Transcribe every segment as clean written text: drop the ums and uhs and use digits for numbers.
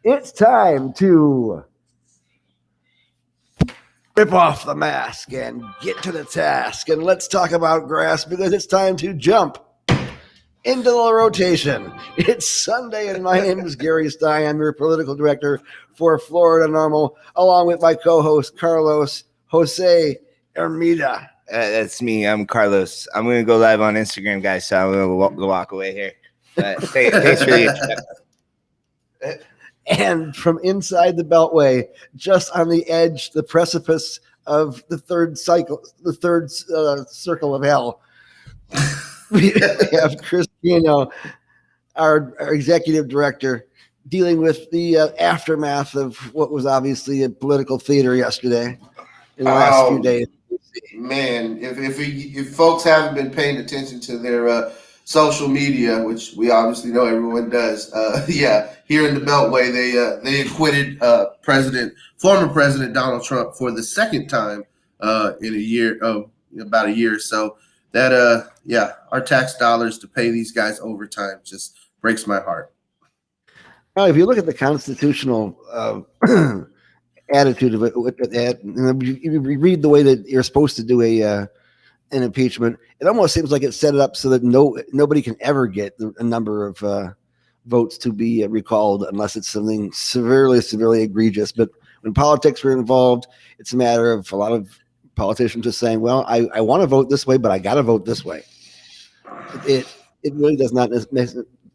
It's time to rip off the mask and get to the task. And let's talk about grass because it's time to jump into the rotation. It's Sunday, and my name is Gary Stein. I'm your political director for Florida Normal, along with my co-host, Carlos Jose Ermida. That's me. I'm Carlos. I'm going to go live on Instagram, guys, so I'm going to walk away here. Thanks for the introduction. And from inside the Beltway, just on the edge, the precipice of the third circle of hell, we have Chris Pino, our executive director, dealing with the aftermath of what was obviously a political theater yesterday in the last few days. Man, if folks haven't been paying attention to their social media, which we obviously know everyone does, here in the Beltway, they acquitted former President Donald Trump for the second time in about a year or so. That our tax dollars to pay these guys overtime just breaks my heart. Now, if you look at the constitutional attitude of it, you read the way that you're supposed to do an impeachment, it almost seems like it set it up so that nobody can ever get a number of votes to be recalled unless it's something severely egregious. But when politics are involved, it's a matter of a lot of politicians just saying, well, I want to vote this way, but I got to vote this way. It really does not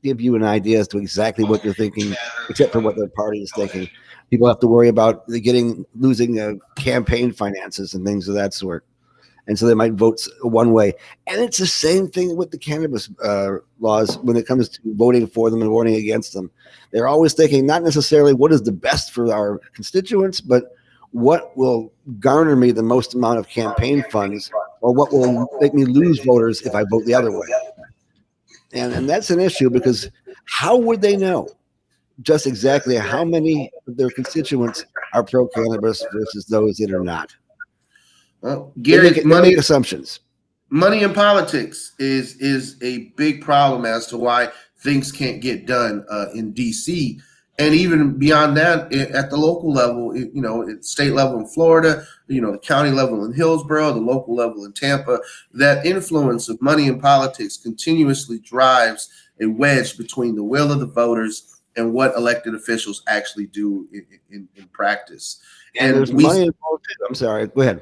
give you an idea as to exactly what you're thinking, except for what their party is thinking. People have to worry about losing campaign finances and things of that sort. And so they might vote one way. And it's the same thing with the cannabis laws when it comes to voting for them and voting against them. They're always thinking not necessarily what is the best for our constituents, but what will garner me the most amount of campaign funds, or what will make me lose voters if I vote the other way. And that's an issue, because how would they know just exactly how many of their constituents are pro-cannabis versus those that are not? Well, Gary, they make assumptions. Money in politics is a big problem as to why things can't get done in D.C. And even beyond that, at the local level, at state level in Florida, the county level in Hillsborough, the local level in Tampa, that influence of money in politics continuously drives a wedge between the will of the voters and what elected officials actually do in practice. And there's money in politics. I'm sorry. Go ahead.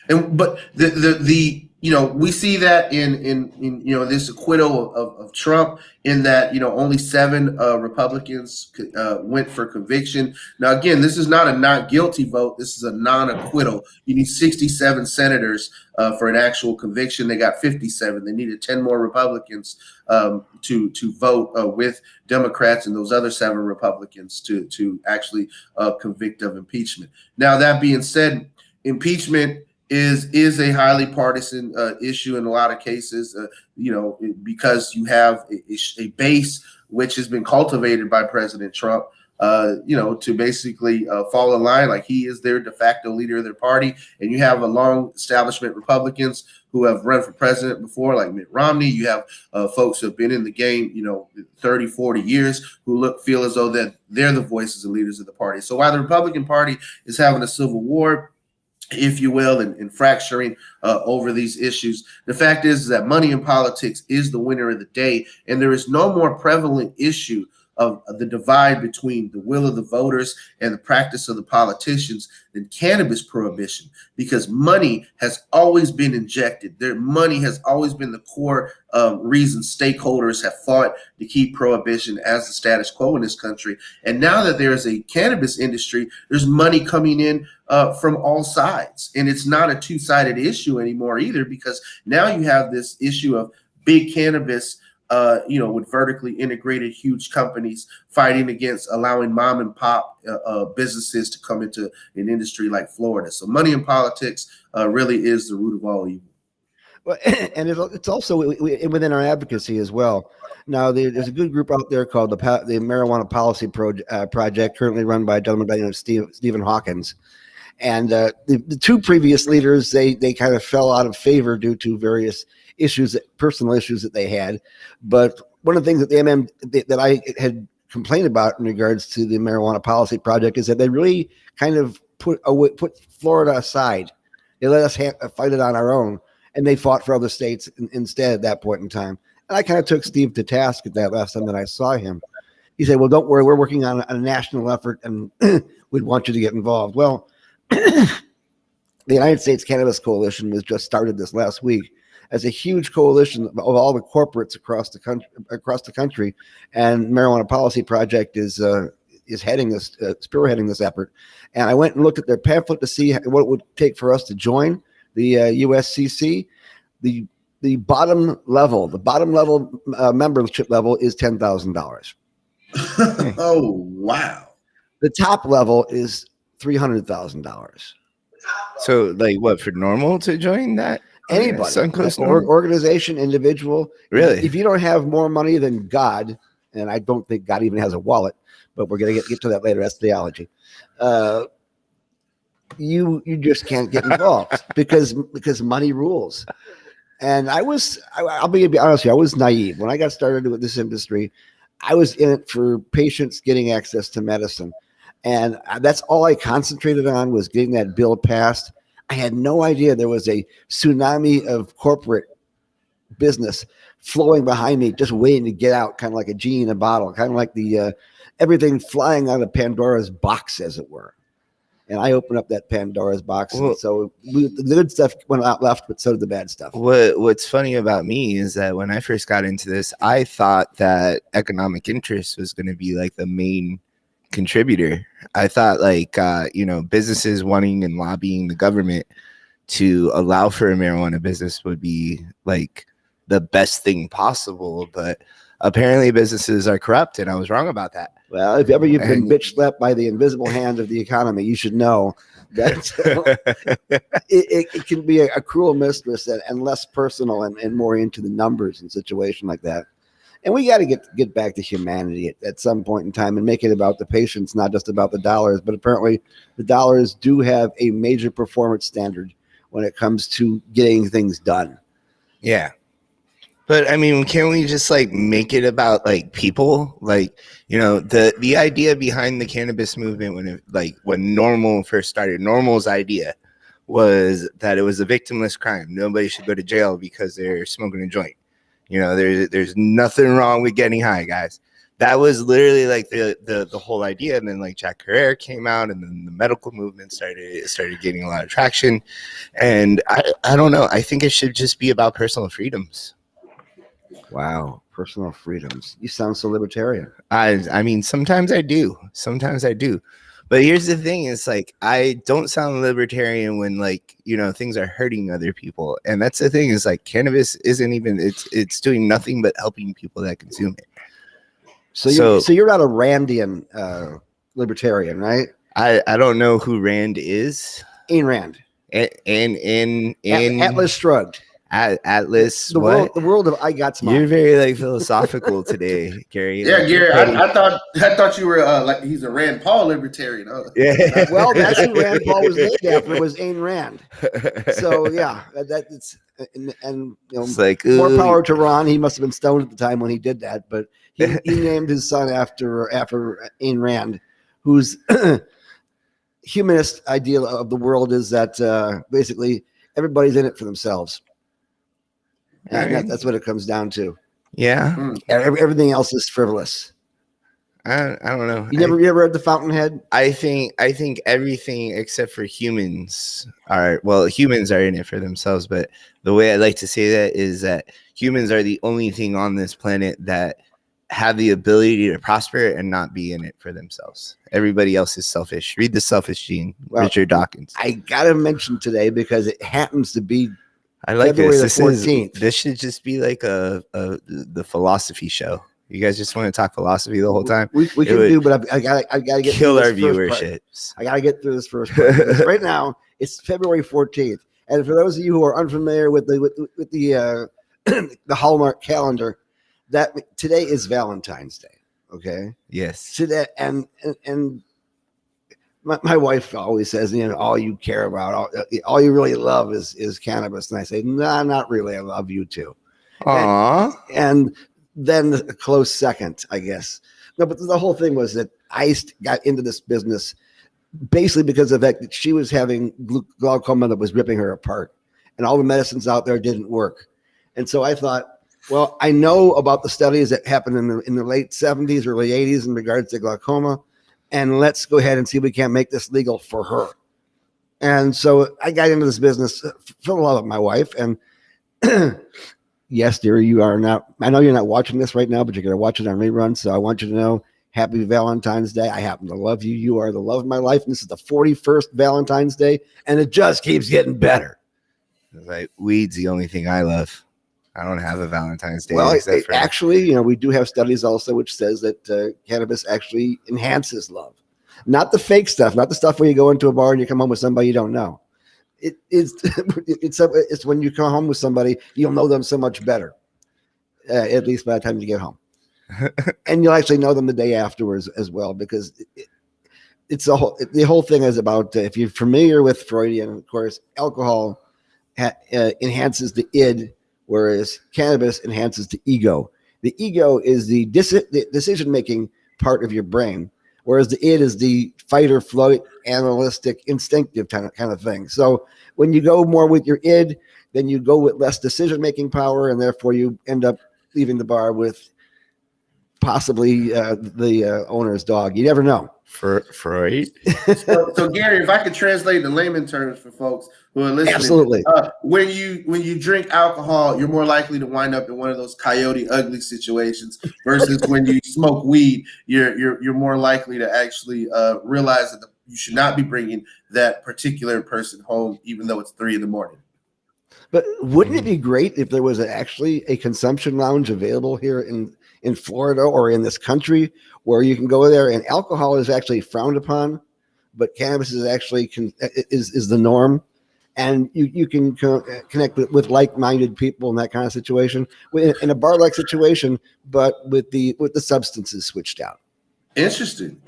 But we see that in this acquittal of Trump, in that only 7 Republicans went for conviction. Now again, this is not a not guilty vote. This is a non-acquittal. You need 67 senators for an actual conviction. They got 57. They needed 10 more Republicans to vote with Democrats and those other 7 Republicans to actually convict of impeachment. Now that being said, impeachment is a highly partisan issue in a lot of cases, because you have a base which has been cultivated by President Trump, to basically fall in line like he is their de facto leader of their party. And you have a long establishment Republicans who have run for president before, like Mitt Romney. You have folks who have been in the game, 30, 40 years, who feel as though that they're the voices and leaders of the party. So while the Republican Party is having a civil war, if you will, and fracturing over these issues, the fact is that money in politics is the winner of the day, and there is no more prevalent issue of the divide between the will of the voters and the practice of the politicians than cannabis prohibition, because money has always been injected. Their money has always been the core reason stakeholders have fought to keep prohibition as the status quo in this country. And now that there is a cannabis industry, there's money coming in from all sides. And it's not a two-sided issue anymore either, because now you have this issue of big cannabis with vertically integrated huge companies fighting against allowing mom and pop businesses to come into an industry like Florida. So money in politics really is the root of all evil. Well, and it's also within our advocacy as well. Now, there's a good group out there called the Marijuana Policy Project, currently run by a gentleman by the name of Stephen Hawkins. And the 2 previous leaders, they kind of fell out of favor due to various personal issues that they had. But one of the things that the that I had complain about in regards to the marijuana policy project is that they really kind of put Florida aside. They let us fight it on our own, and they fought for other states instead at that point in time. And I kind of took Steve to task at that last time that I saw him. He said, well, don't worry, we're working on a national effort, and we'd want you to get involved. Well, the United States Cannabis Coalition was just started this last week as a huge coalition of all the corporates across the country, and Marijuana Policy Project is heading this, spearheading this effort. And I went and looked at their pamphlet to see what it would take for us to join the USCC. The bottom level membership level is $10,000. Oh, wow. The top level is $300,000. So, like, what, for normal to join that? Anybody, Suncoast organization, individual. Really? If you don't have more money than God, and I don't think God even has a wallet, but we're going to get to that later. That's theology. You just can't get involved because money rules. And I'll be honest with you, I was naive. When I got started with this industry, I was in it for patients getting access to medicine. And that's all I concentrated on, was getting that bill passed. I had no idea there was a tsunami of corporate business flowing behind me, just waiting to get out, kind of like a genie in a bottle, kind of like the everything flying out of Pandora's box, as it were. And I opened up that Pandora's box, and so the good stuff went out left, but so did the bad stuff. What's funny about me is that when I first got into this, I thought that economic interest was going to be like the main contributor. I thought businesses wanting and lobbying the government to allow for a marijuana business would be like the best thing possible, but apparently businesses are corrupt, and I was wrong about that. Well, if ever you've been bitch slapped by the invisible hand of the economy, you should know that it can be a cruel mistress and less personal and more into the numbers in a situation like that. And we got to get back to humanity at some point in time and make it about the patients, not just about the dollars. But apparently the dollars do have a major performance standard when it comes to getting things done. Yeah. But I mean, can't we just like make it about like people? Like, the idea behind the cannabis movement when Normal first started, Normal's idea was that it was a victimless crime. Nobody should go to jail because they're smoking a joint. There's nothing wrong with getting high, guys. That was literally like the whole idea. And then like Jack Herrera came out, and then the medical movement started getting a lot of traction. And I don't know. I think it should just be about personal freedoms. Wow, personal freedoms. You sound so libertarian. I mean, sometimes I do. But here's the thing, it's like I don't sound libertarian when things are hurting other people. And that's the thing, is like cannabis isn't even it's doing nothing but helping people that consume it. So you're not a Randian libertarian, right? I don't know who Rand is. Ayn Rand. And Atlas Shrugged. Atlas, the world of I got smart. You're very philosophical today, Gary. Yeah, Gary. I thought you were like he's a Rand Paul libertarian. Huh? Yeah. Well, that's who Rand Paul was named after. Was Ayn Rand. So yeah, it's it's like more power to Ron. He must have been stoned at the time when he did that, but he named his son after Ayn Rand, whose humanist ideal of the world is that basically everybody's in it for themselves. And that's what it comes down to. Yeah. Everything else is frivolous. I don't know. You ever read The Fountainhead? I think everything except for humans are in it for themselves. But the way I like to say that is that humans are the only thing on this planet that have the ability to prosper and not be in it for themselves. Everybody else is selfish. Read The Selfish Gene, Richard Dawkins. I gotta mention today because it happens to be I like February this. The 14th. This should just be like the philosophy show. You guys just want to talk philosophy the whole time? We can do, but I gotta get kill our viewership. I gotta get through this first part. Right now, it's February 14th, and for those of you who are unfamiliar with the the Hallmark calendar, that today is Valentine's Day. Okay. Yes. Today, and my wife always says, all you care about, all you really love is cannabis. And I say, nah, not really. I love you too. Aww. And then a close second, I guess. No, but the whole thing was that I got into this business basically because of the fact that she was having glaucoma that was ripping her apart, and all the medicines out there didn't work. And so I thought, well, I know about the studies that happened in the late 70s, early 80s in regards to glaucoma, and let's go ahead and see if we can't make this legal for her. And so I got into this business for the love of my wife. And yes, dear, you are not, I know you're not watching this right now, but you're going to watch it on rerun. So I want you to know, happy Valentine's Day. I happen to love you. You are the love of my life. And this is the 41st Valentine's Day, and it just keeps getting better. Like, weed's the only thing I love. I don't have a Valentine's Day. Well, actually, we do have studies also which says that cannabis actually enhances love. Not the fake stuff, not the stuff where you go into a bar and you come home with somebody you don't know. It's when you come home with somebody, you'll know them so much better, at least by the time you get home. And you'll actually know them the day afterwards as well, because the whole thing is about, if you're familiar with Freudian, of course, alcohol enhances the id, whereas cannabis enhances the ego. The ego is the decision-making part of your brain, whereas the id is the fight or flight, analytic, instinctive kind of thing. So when you go more with your id, then you go with less decision-making power, and therefore you end up leaving the bar with possibly the owner's dog. You never know. For Freud. So Gary, if I could translate the layman terms for folks who are listening, absolutely. When you drink alcohol, you're more likely to wind up in one of those Coyote Ugly situations versus when you smoke weed, you're more likely to actually realize that you should not be bringing that particular person home, even though it's 3 a.m. But wouldn't it be great if there was actually a consumption lounge available here in Florida or in this country, where you can go there and alcohol is actually frowned upon, but cannabis is actually is the norm, and you can connect with like-minded people in that kind of situation, in a bar-like situation, but with the substances switched out. Interesting,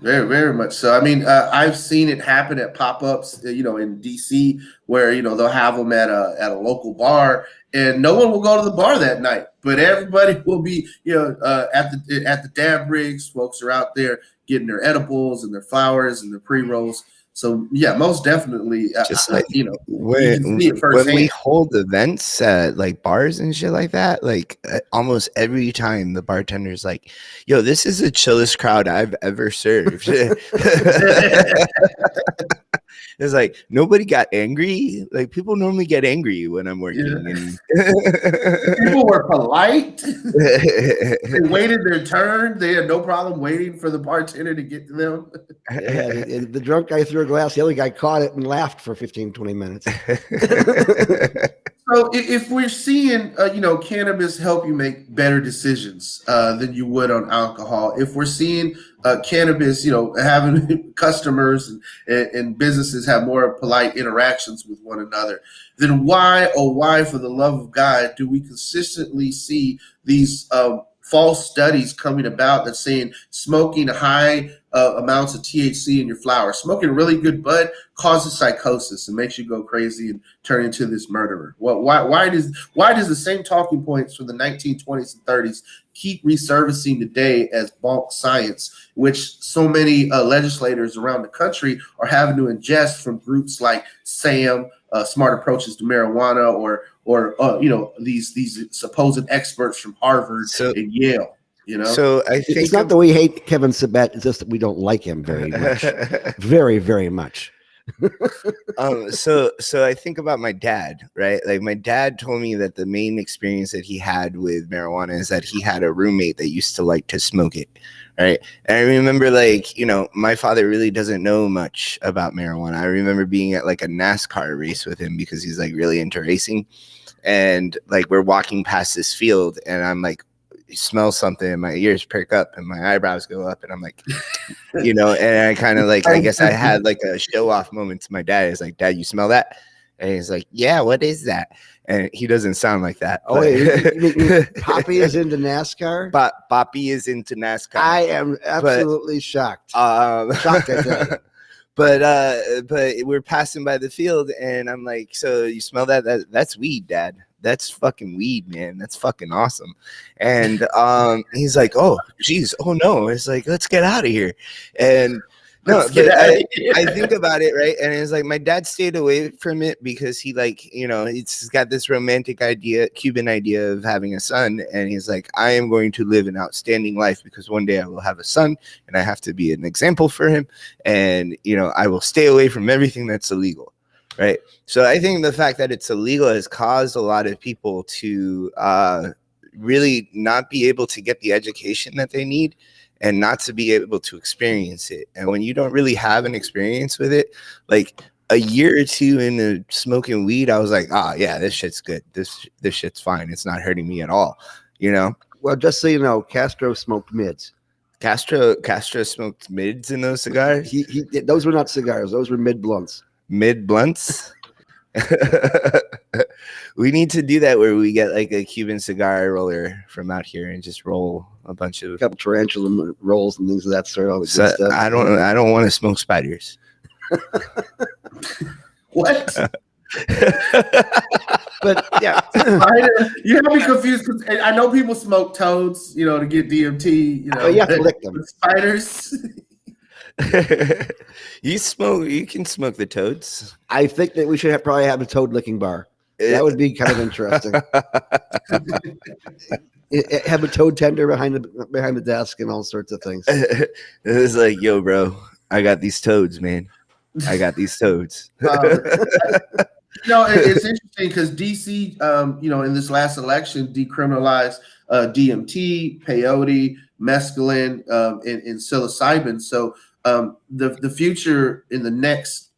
very, very much so. I mean, I've seen it happen at pop-ups, in DC, where they'll have them at a local bar, and no one will go to the bar that night, but everybody will be, at the dab rigs. Folks are out there getting their edibles and their flowers and their pre-rolls. So yeah, most definitely. Just like when we hold events at like bars and shit like that, like almost every time the bartender's like, "Yo, this is the chillest crowd I've ever served." It's like nobody got angry. Like, people normally get angry when I'm working. Yeah. People were polite. They waited their turn. They had no problem waiting for the bartender to get to them. Yeah, the drunk guy threw a glass. The other guy caught it and laughed for 15, 20 minutes. So if we're seeing, cannabis help you make better decisions than you would on alcohol, if we're seeing cannabis, having customers and businesses have more polite interactions with one another, then why, for the love of God, do we consistently see these false studies coming about that's saying smoking high amounts of THC in your flower, smoking really good bud, causes psychosis and makes you go crazy and turn into this murderer? Well, why does the same talking points from the 1920s and 30s keep resurfacing today as bonk science, which so many legislators around the country are having to ingest from groups like SAM, Smart Approaches to Marijuana, or these supposed experts from Harvard and Yale? So I think it's not that we hate Kevin Sabet; it's just that we don't like him very much, very, very much. So I think about my dad, right? Like, my dad told me that the main experience that he had with marijuana is that he had a roommate that used to like to smoke it, right? And I remember, my father really doesn't know much about marijuana. I remember being at like a NASCAR race with him because he's like really into racing, and like we're walking past this field, and I'm like, smell something and my ears perk up and my eyebrows go up, and I'm like, and I kind of like, I guess I had like a show off moment to my dad. It's like, "Dad, you smell that?" And he's like, "Yeah, what is that?" And he doesn't sound like that. Oh, wait, Poppy is into NASCAR? Poppy is into NASCAR. I am absolutely shocked. Shocked, I tell you. But we're passing by the field, and I'm like, "So you smell that? That's weed, Dad." that's fucking weed, man. That's fucking awesome. And he's like, oh, geez, oh no. It's like, let's get out of here. And no, Let's get but out of here. I think about it, right? And it's like my dad stayed away from it because he, like, you know, he's got this romantic idea, Cuban idea of having a son. And he's like, I am going to live an outstanding life because one day I will have a son and I have to be an example for him. And, you know, I will stay away from everything that's illegal, right? So I think the fact that it's illegal has caused a lot of people to really not be able to get the education that they need and not to be able to experience it. And when you don't really have an experience with it, like a year or two into smoking weed, I was like, yeah, this shit's good. This shit's fine. It's not hurting me at all, you know? Well, just so you know, Castro smoked mids. Castro smoked mids in those cigars? He those were not cigars. Those were mid blunts. Mid blunts? We need to do that where we get like a Cuban cigar roller from out here and just roll a bunch of a couple tarantula rolls and things of that sort. All the so good stuff. I don't want to smoke spiders. What? But yeah, You have me confused because I know people smoke toads, you know, to get DMT. You know, you have to lick them. Spiders. You can smoke the toads. I think that we should probably have a toad licking bar. That would be kind of interesting. Have a toad tender behind the desk and all sorts of things. It was like, yo, bro, I got these toads, man. I got these toads. It's interesting because DC, in this last election, decriminalized DMT, peyote, mescaline, and psilocybin. So the future in the next,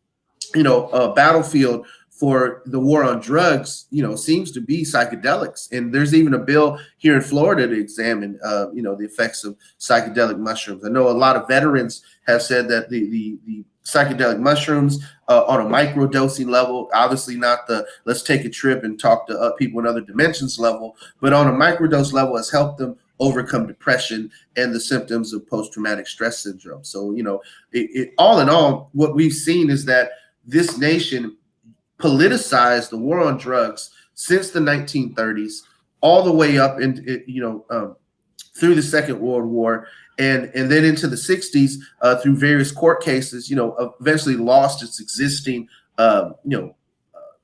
battlefield for the war on drugs, seems to be psychedelics. And there's even a bill here in Florida to examine, the effects of psychedelic mushrooms. I know a lot of veterans have said that the psychedelic mushrooms on a micro dosing level, obviously not the let's take a trip and talk to people in other dimensions level, but on a microdose level has helped them overcome depression and the symptoms of post-traumatic stress syndrome. So, all in all, what we've seen is that this nation politicized the war on drugs since the 1930s, all the way up into, through the Second World War, and then into the 60s through various court cases, eventually lost its existing,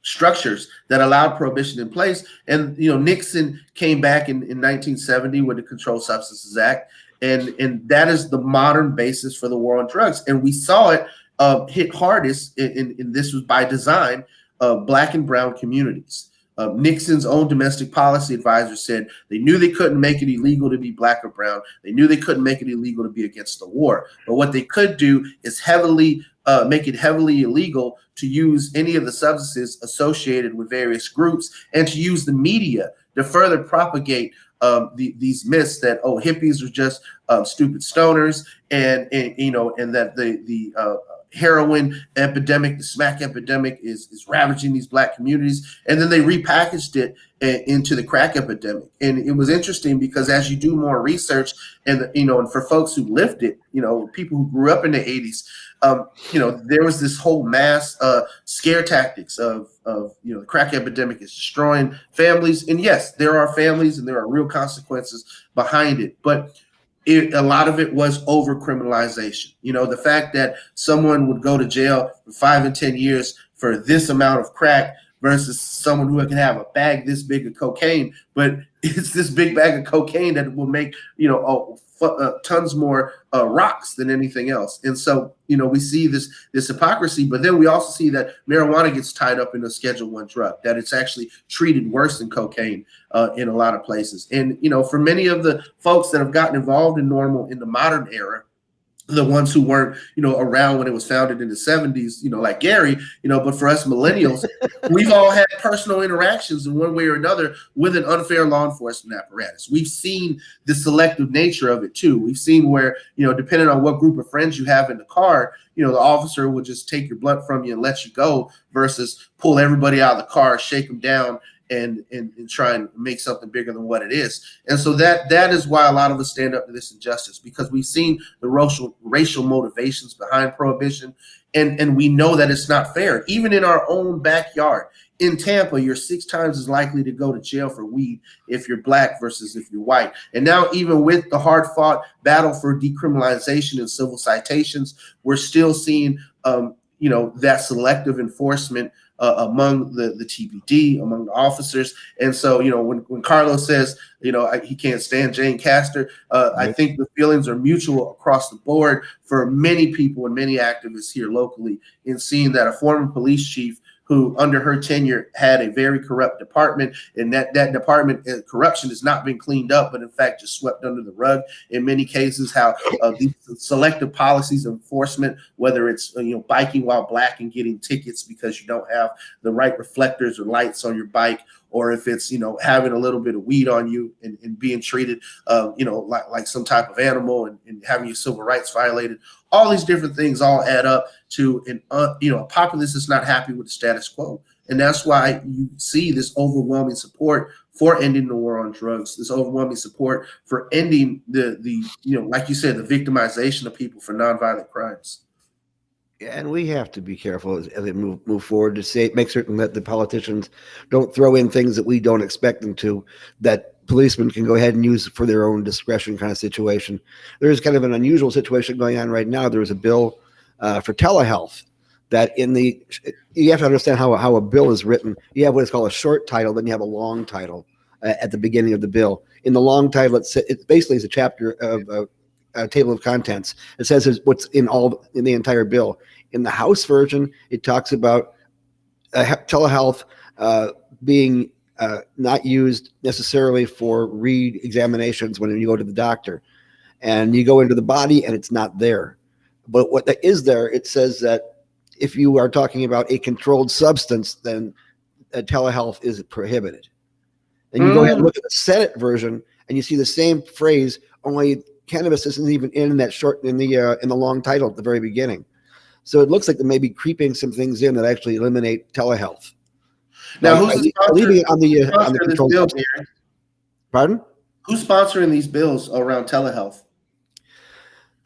structures that allowed prohibition in place. And, Nixon came back in 1970 with the Controlled Substances Act. And that is the modern basis for the war on drugs. And we saw it hit hardest, and this was by design, Black and brown communities. Nixon's own domestic policy advisor said they knew they couldn't make it illegal to be Black or brown. They knew they couldn't make it illegal to be against the war. But what they could do is make it heavily illegal to use any of the substances associated with various groups, and to use the media to further propagate these myths that, hippies are just stupid stoners, and that the heroin epidemic, the smack epidemic is ravaging these Black communities. And then they repackaged it into the crack epidemic. And it was interesting because as you do more research and for folks who lived it, people who grew up in the 80s, there was this whole mass scare tactics of the crack epidemic is destroying families. And yes, there are families and there are real consequences behind it. But a lot of it was over criminalization. The fact that someone would go to jail for 5 and 10 years for this amount of crack versus someone who can have a bag this big of cocaine, but it's this big bag of cocaine that will make, tons more rocks than anything else. And so, we see this hypocrisy, but then we also see that marijuana gets tied up in a Schedule I drug, that it's actually treated worse than cocaine in a lot of places. And, for many of the folks that have gotten involved in NORML in the modern era, the ones who weren't, around when it was founded in the 70s, like Gary, but for us millennials, we've all had personal interactions in one way or another with an unfair law enforcement apparatus. We've seen the selective nature of it too. We've seen where, depending on what group of friends you have in the car, the officer will just take your blunt from you and let you go versus pull everybody out of the car, shake them down, and try and make something bigger than what it is. And so that is why a lot of us stand up to this injustice, because we've seen the racial motivations behind prohibition, and we know that it's not fair. Even in our own backyard, in Tampa, you're 6 times as likely to go to jail for weed if you're black versus if you're white. And now, even with the hard-fought battle for decriminalization and civil citations, we're still seeing, that selective enforcement among the TPD, among the officers. And so, when Carlos says, he can't stand Jane Castor, I think the feelings are mutual across the board for many people and many activists here locally in seeing that a former police chief who under her tenure had a very corrupt department, and that department corruption has not been cleaned up, but in fact just swept under the rug in many cases. How these selective policies of enforcement, whether it's biking while black and getting tickets because you don't have the right reflectors or lights on your bike, or if it's having a little bit of weed on you and being treated like some type of animal and having your civil rights violated. All these different things all add up to a populace that's not happy with the status quo. And that's why you see this overwhelming support for ending the war on drugs, this overwhelming support for ending the like you said, the victimization of people for nonviolent crimes. Yeah, and we have to be careful as they move forward to make certain that the politicians don't throw in things that we don't expect them to, that policemen can go ahead and use for their own discretion kind of situation. There is kind of an unusual situation going on right now. There is a bill for telehealth that you have to understand how a bill is written. You have what is called a short title, then you have a long title at the beginning of the bill. In the long title, it basically is a chapter of a table of contents. It says what's in the entire bill. In the House version, it talks about telehealth being not used necessarily for re-examinations when you go to the doctor, and you go into the body and it's not there. But what that is there, it says that if you are talking about a controlled substance, then telehealth is prohibited. And you go ahead and look at the Senate version, and you see the same phrase, only cannabis isn't even in the long title at the very beginning. So it looks like they may be creeping some things in that actually eliminate telehealth. Now, who's sponsoring this bill here? Pardon? Who's sponsoring these bills around telehealth?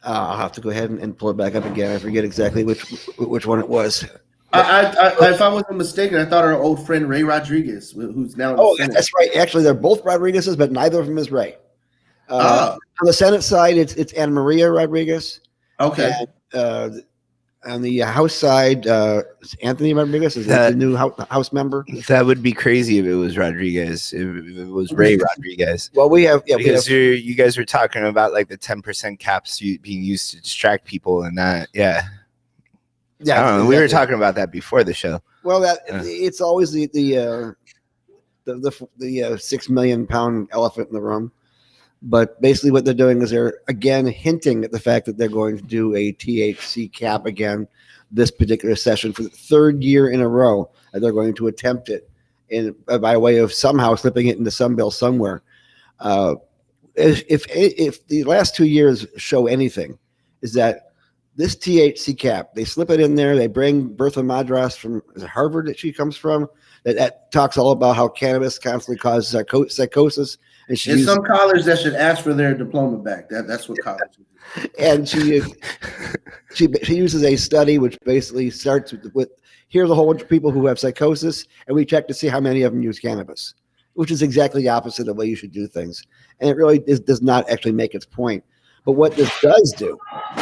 I'll have to go ahead and pull it back up again. I forget exactly which one it was. If I wasn't mistaken, I thought our old friend Ray Rodriguez, who's now in the Senate. That's right. Actually, they're both Rodriguez's, but neither of them is Ray. On the Senate side, it's Anna Maria Rodriguez. Okay. And, on the House side, Anthony Rodriguez is the new House member. That would be crazy if it was Rodriguez. If it was Ray Rodriguez. Well, you guys were talking about like the 10% caps being used to distract people, and that, yeah. I don't know. Exactly. We were talking about that before the show. Well, it's always the 6 million pound elephant in the room. But basically what they're doing is they're, again, hinting at the fact that they're going to do a THC cap again this particular session for the third year in a row. And they're going to attempt it by way of somehow slipping it into some bill somewhere. If the last 2 years show anything, is that this THC cap, they slip it in there. They bring Bertha Madras from Harvard that she comes from. That talks all about how cannabis constantly causes psychosis. And some college that should ask for their diploma back. That's what college is. And she uses a study which basically starts with here's a whole bunch of people who have psychosis, and we check to see how many of them use cannabis, which is exactly the opposite of the way you should do things. And it really does not actually make its point. But what this does do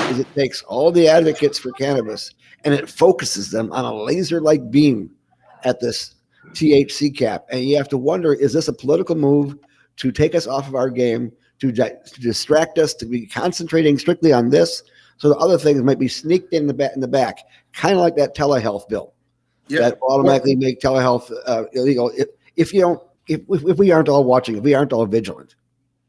is it takes all the advocates for cannabis and it focuses them on a laser-like beam at this THC cap. And you have to wonder, is this a political move to take us off of our game, to distract us, to be concentrating strictly on this, so the other things might be sneaked in the back, kind of like that telehealth bill that will automatically make telehealth illegal if we aren't all watching, if we aren't all vigilant.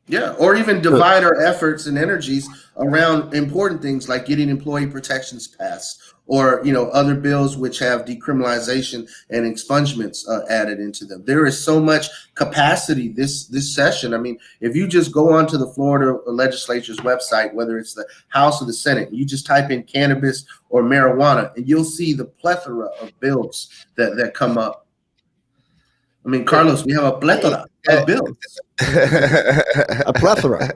Yeah, or even divide our efforts and energies around important things like getting employee protections passed, or other bills which have decriminalization and expungements added into them. There is so much capacity this session. I mean, if you just go onto the Florida legislature's website, whether it's the House or the Senate, you just type in cannabis or marijuana, and you'll see the plethora of bills that come up. I mean, Carlos, we have a plethora of bills. A plethora.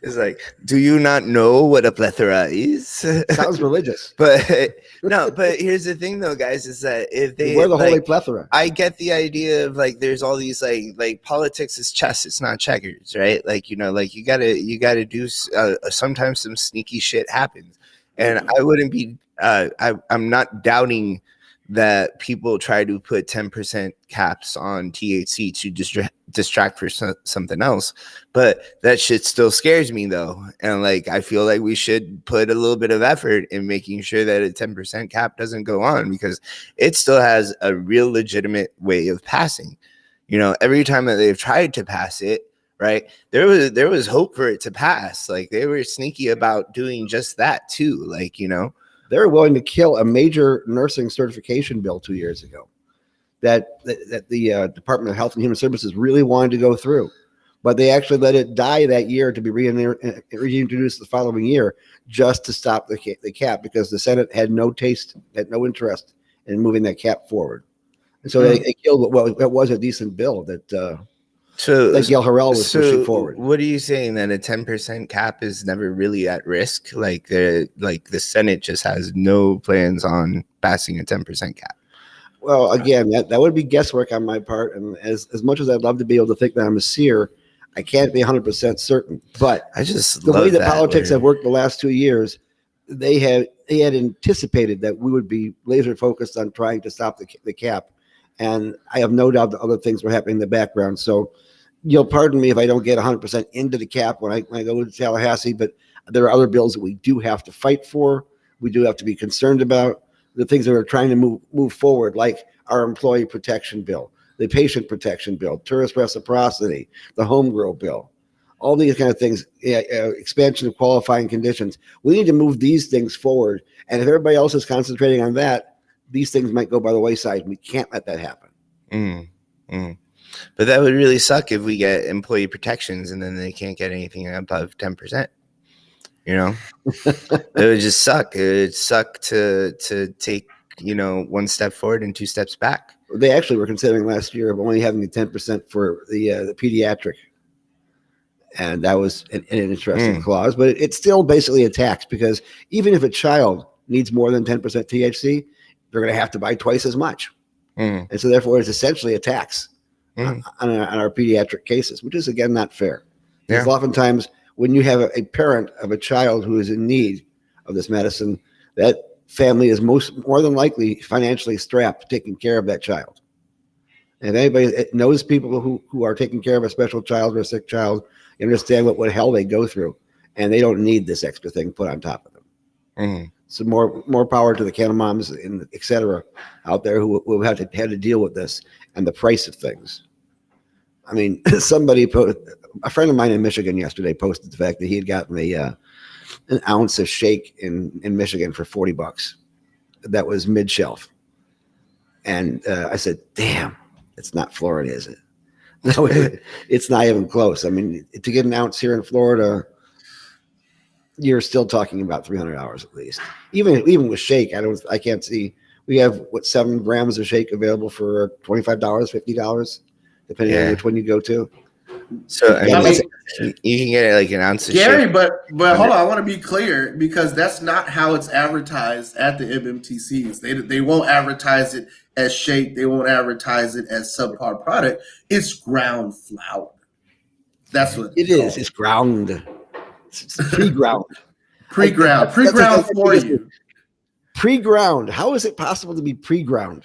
It's like, do you not know what a plethora is? Sounds religious. But no, but here's the thing though, guys, is that if they We're the like, holy plethora. I get the idea of like there's all these like politics is chess, it's not checkers, right? Like, you know, like you gotta do sometimes some sneaky shit happens. And I wouldn't be I'm not doubting that people try to put 10% caps on THC to distract for something else, but that shit still scares me though. And like I feel like we should put a little bit of effort in making sure that a 10% cap doesn't go on, because it still has a real legitimate way of passing. You know, every time that they've tried to pass it, right, there was hope for it to pass. Like they were sneaky about doing just that too. Like, you know, they were willing to kill a major nursing certification bill 2 years ago that the Department of Health and Human Services really wanted to go through. But they actually let it die that year to be reintroduced the following year just to stop the cap, because the Senate had no interest in moving that cap forward. And so they killed what was a decent bill that Gail Harrell was pushing forward. What are you saying, that a 10% cap is never really at risk? Like the Senate just has no plans on passing a 10% cap? Well, again, that would be guesswork on my part. And as much as I'd love to be able to think that I'm a seer, I can't be 100% certain. But I just the love way that politics word. have worked the last 2 years, they had anticipated that we would be laser focused on trying to stop the cap. And I have no doubt that other things were happening in the background. So you'll pardon me if I don't get 100% into the cap when I go to Tallahassee, but there are other bills that we do have to fight for. We do have to be concerned about the things that we're trying to move forward, like our employee protection bill, the patient protection bill, tourist reciprocity, the home grow bill, all these kind of things, expansion of qualifying conditions. We need to move these things forward. And if everybody else is concentrating on that, these things might go by the wayside. We can't let that happen. But that would really suck if we get employee protections and then they can't get anything above 10%. You know, it would just suck. It would suck to take, you know, one step forward and two steps back. They actually were considering last year of only having the 10% for the pediatric. And that was an interesting clause, but it's still basically a tax, because even if a child needs more than 10% THC, they're going to have to buy twice as much. And so therefore it's essentially a tax on our pediatric cases, which is, again, not fair. Because oftentimes when you have a parent of a child who is in need of this medicine, that family is more than likely financially strapped taking care of that child. And if anybody knows people who are taking care of a special child or a sick child, you understand what hell they go through, and they don't need this extra thing put on top of them. So more power to the Canna moms and et cetera out there who had to deal with this and the price of things. I mean, a friend of mine in Michigan yesterday posted the fact that he had gotten an ounce of shake in Michigan for $40. That was mid shelf. And I said, damn, it's not Florida, is it? No, it's not even close. I mean, to get an ounce here in Florida, you're still talking about $300 at least. Even with shake, I can't see. We have 7 grams of shake available for $25, $50, depending on which one you go to. So I mean, you can get like an ounce of Gary, shake. but hold on, I want to be clear, because that's not how it's advertised at the MMTCs. They won't advertise it as shake. They won't advertise it as subpar product. It's ground flour. That's what it is. It's ground. It's pre-ground. Pre-ground for you. Pre-ground. How is it possible to be pre-ground?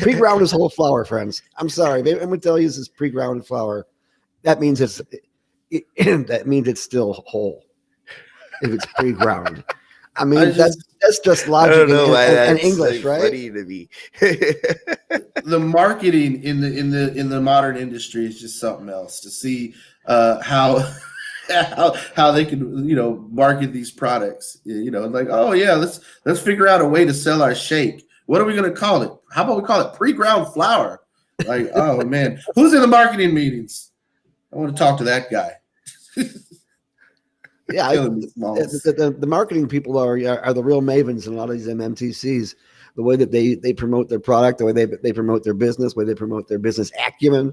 Pre-ground is whole flour, friends. I'm sorry. I'm going to tell you this is pre-ground flour. That means it's still whole if it's pre-ground. I mean, that's just logic and English, right? Funny to me. The marketing in the modern industry is just something else. To see how they can, you know, market these products, you know, like, oh yeah, let's figure out a way to sell our shake. What are we going to call it? How about we call it pre-ground flour? Like, oh man, who's in the marketing meetings? I want to talk to that guy. Yeah, the marketing people are the real mavens in a lot of these MMTCs. The way that they promote their product, the way they promote their business, the way they promote their business acumen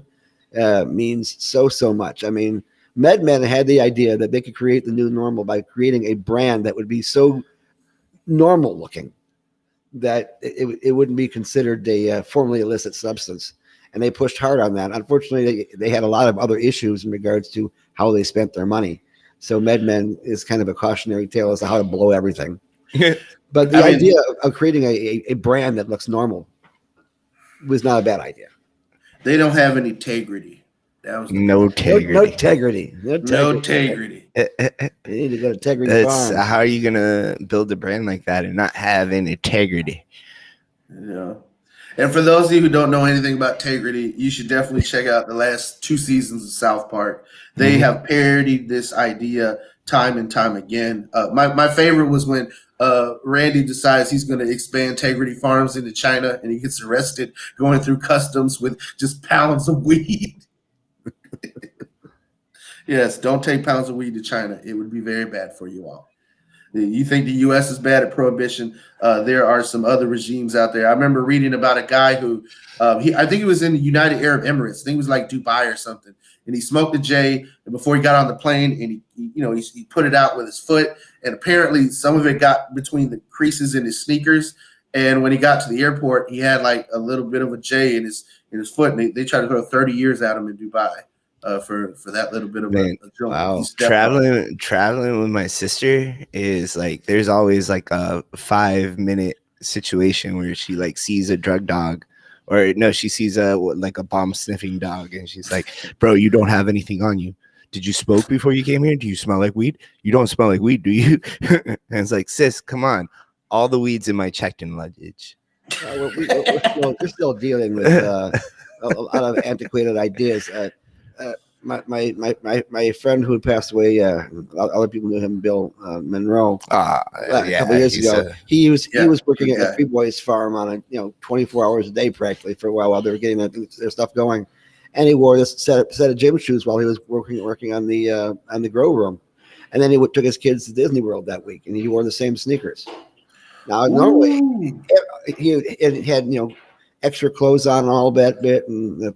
means so much. I mean, MedMen had the idea that they could create the new normal by creating a brand that would be so normal looking that it wouldn't be considered a formerly illicit substance. And they pushed hard on that. Unfortunately, they had a lot of other issues in regards to how they spent their money. So MedMen is kind of a cautionary tale as to how to blow everything. But the idea of creating a brand that looks normal was not a bad idea. They don't have any integrity. That was no integrity. No integrity. No integrity. You need to go to Integrity That's Farms. how are you gonna build a brand like that and not have any integrity? Yeah. And for those of you who don't know anything about integrity, you should definitely check out the last 2 seasons of South Park. They have parodied this idea time and time again. My favorite was when Randy decides he's going to expand Integrity Farms into China, and he gets arrested going through customs with just pounds of weed. Yes, don't take pounds of weed to China. It would be very bad for you all. You think the U.S. is bad at prohibition? There are some other regimes out there. I remember reading about a guy who, I think he was in the United Arab Emirates. I think it was like Dubai or something. And he smoked a J before he got on the plane, and he put it out with his foot. And apparently, some of it got between the creases in his sneakers. And when he got to the airport, he had like a little bit of a J in his foot. And they tried to throw 30 years at him in Dubai. For that little bit of a joint. Wow. Traveling with my sister is like there's always like a 5-minute situation where she like sees a drug dog, or no, she sees a bomb sniffing dog, and she's like, bro, you don't have anything on you. Did you smoke before you came here? Do you smell like weed? You don't smell like weed, do you? And it's like, sis, come on. All the weed's in my checked-in luggage. We're still dealing with a lot of antiquated ideas. My friend who passed away, other people knew him, Bill Monroe, a couple years ago. He was working at Three Boys Farm on 24 hours a day practically for a while they were getting their stuff going, and he wore this set of gym shoes while he was working on the grow room, and then he took his kids to Disney World that week, and he wore the same sneakers. Now normally he had extra clothes on all that bit, and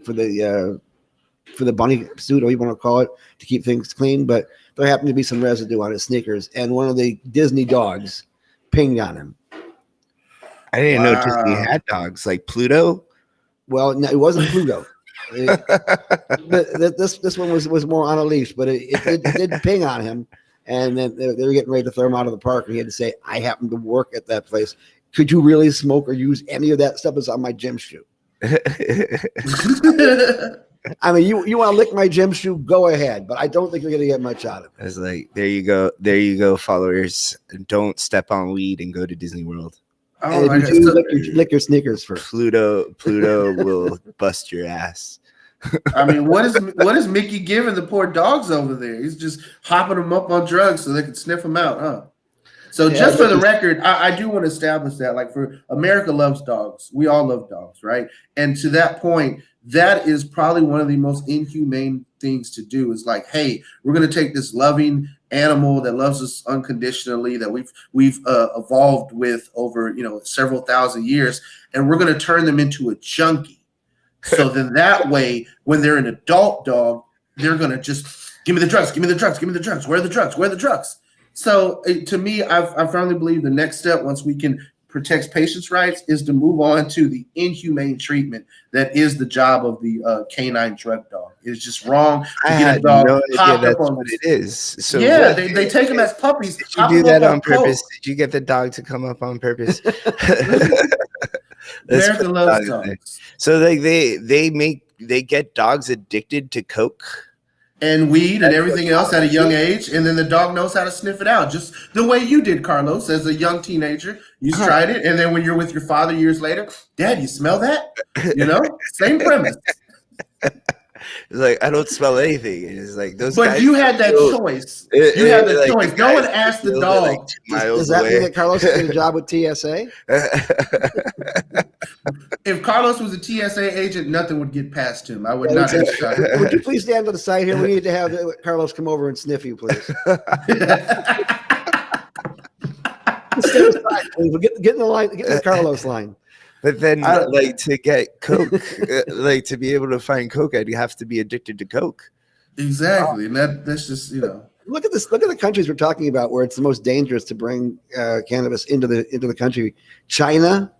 for the bunny suit, or you want to call it, to keep things clean, but there happened to be some residue on his sneakers, and one of the Disney dogs pinged on him. I didn't know Disney had dogs like Pluto. Well, no, it wasn't Pluto. This one was more on a leash, but it did ping on him, and then they were getting ready to throw him out of the park, and he had to say, "I happen to work at that place. Could you really smoke or use any of that stuff? It's on my gym shoe." I mean, you want to lick my gym shoe? Go ahead, but I don't think you're going to get much out of it. I was like, there you go, followers. Don't step on weed and go to Disney World. Oh, and if you lick your sneakers first. Pluto will bust your ass. I mean, what is Mickey giving the poor dogs over there? He's just hopping them up on drugs so they can sniff them out, huh? So just for the record, I do want to establish that, like, for America loves dogs. We all love dogs, right? And to that point, that is probably one of the most inhumane things to do is like, hey, we're going to take this loving animal that loves us unconditionally, that we've evolved with over, several thousand years, and we're going to turn them into a junkie. So then that way, when they're an adult dog, they're going to just give me the drugs, give me the drugs, give me the drugs. Where are the drugs? Where are the drugs? So to me, I firmly believe the next step, once we can protect patients' rights, is to move on to the inhumane treatment that is the job of the canine drug dog. It's just wrong to get a dog hopped up on what it is. So yeah, they take them as puppies. Did you do that on purpose? Did you get the dog to come up on purpose? America loves dogs. So they get dogs addicted to coke and weed and everything else at a young age, and then the dog knows how to sniff it out, just the way you did, Carlos, as a young teenager. You tried it, and then when you're with your father years later, Dad, you smell that? Same premise. It's like, I don't smell anything. It's like those. But you had that choice. You had the choice. No one asked the dog. Does that mean that Carlos did a job with TSA? If Carlos was a TSA agent, nothing would get past him. I would not have started. Would you please stand to the side here? We need to have Carlos come over and sniff you, please. Get in the line. Get in the Carlos line. But then, to get coke, to be able to find coke, I'd have to be addicted to coke. Exactly, and that's just Look at this. Look at the countries we're talking about where it's the most dangerous to bring cannabis into the country. China,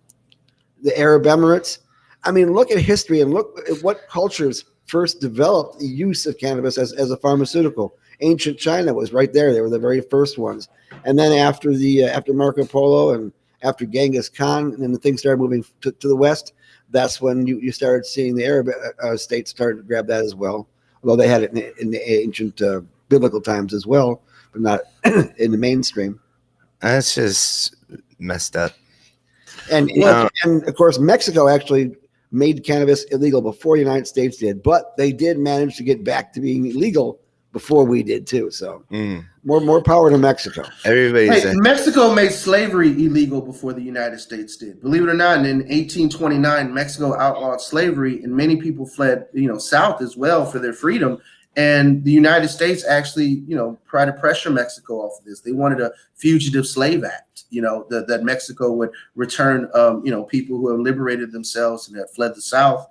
the Arab Emirates. I mean, look at history and look at what cultures first developed the use of cannabis as a pharmaceutical. Ancient China was right there; they were the very first ones. And then after Marco Polo and after Genghis Khan, and then the things started moving to the west. That's when you started seeing the Arab states started to grab that as well. Although they had it in the ancient biblical times as well, but not in the mainstream. That's just messed up. And of course, Mexico actually made cannabis illegal before the United States did, but they did manage to get back to being legal before we did too. So more power to Mexico. Mexico made slavery illegal before the United States did. Believe it or not, in 1829, Mexico outlawed slavery, and many people fled, south as well for their freedom. And the United States actually, tried to pressure Mexico off of this. They wanted a fugitive slave act, that Mexico would return, people who have liberated themselves and have fled the South,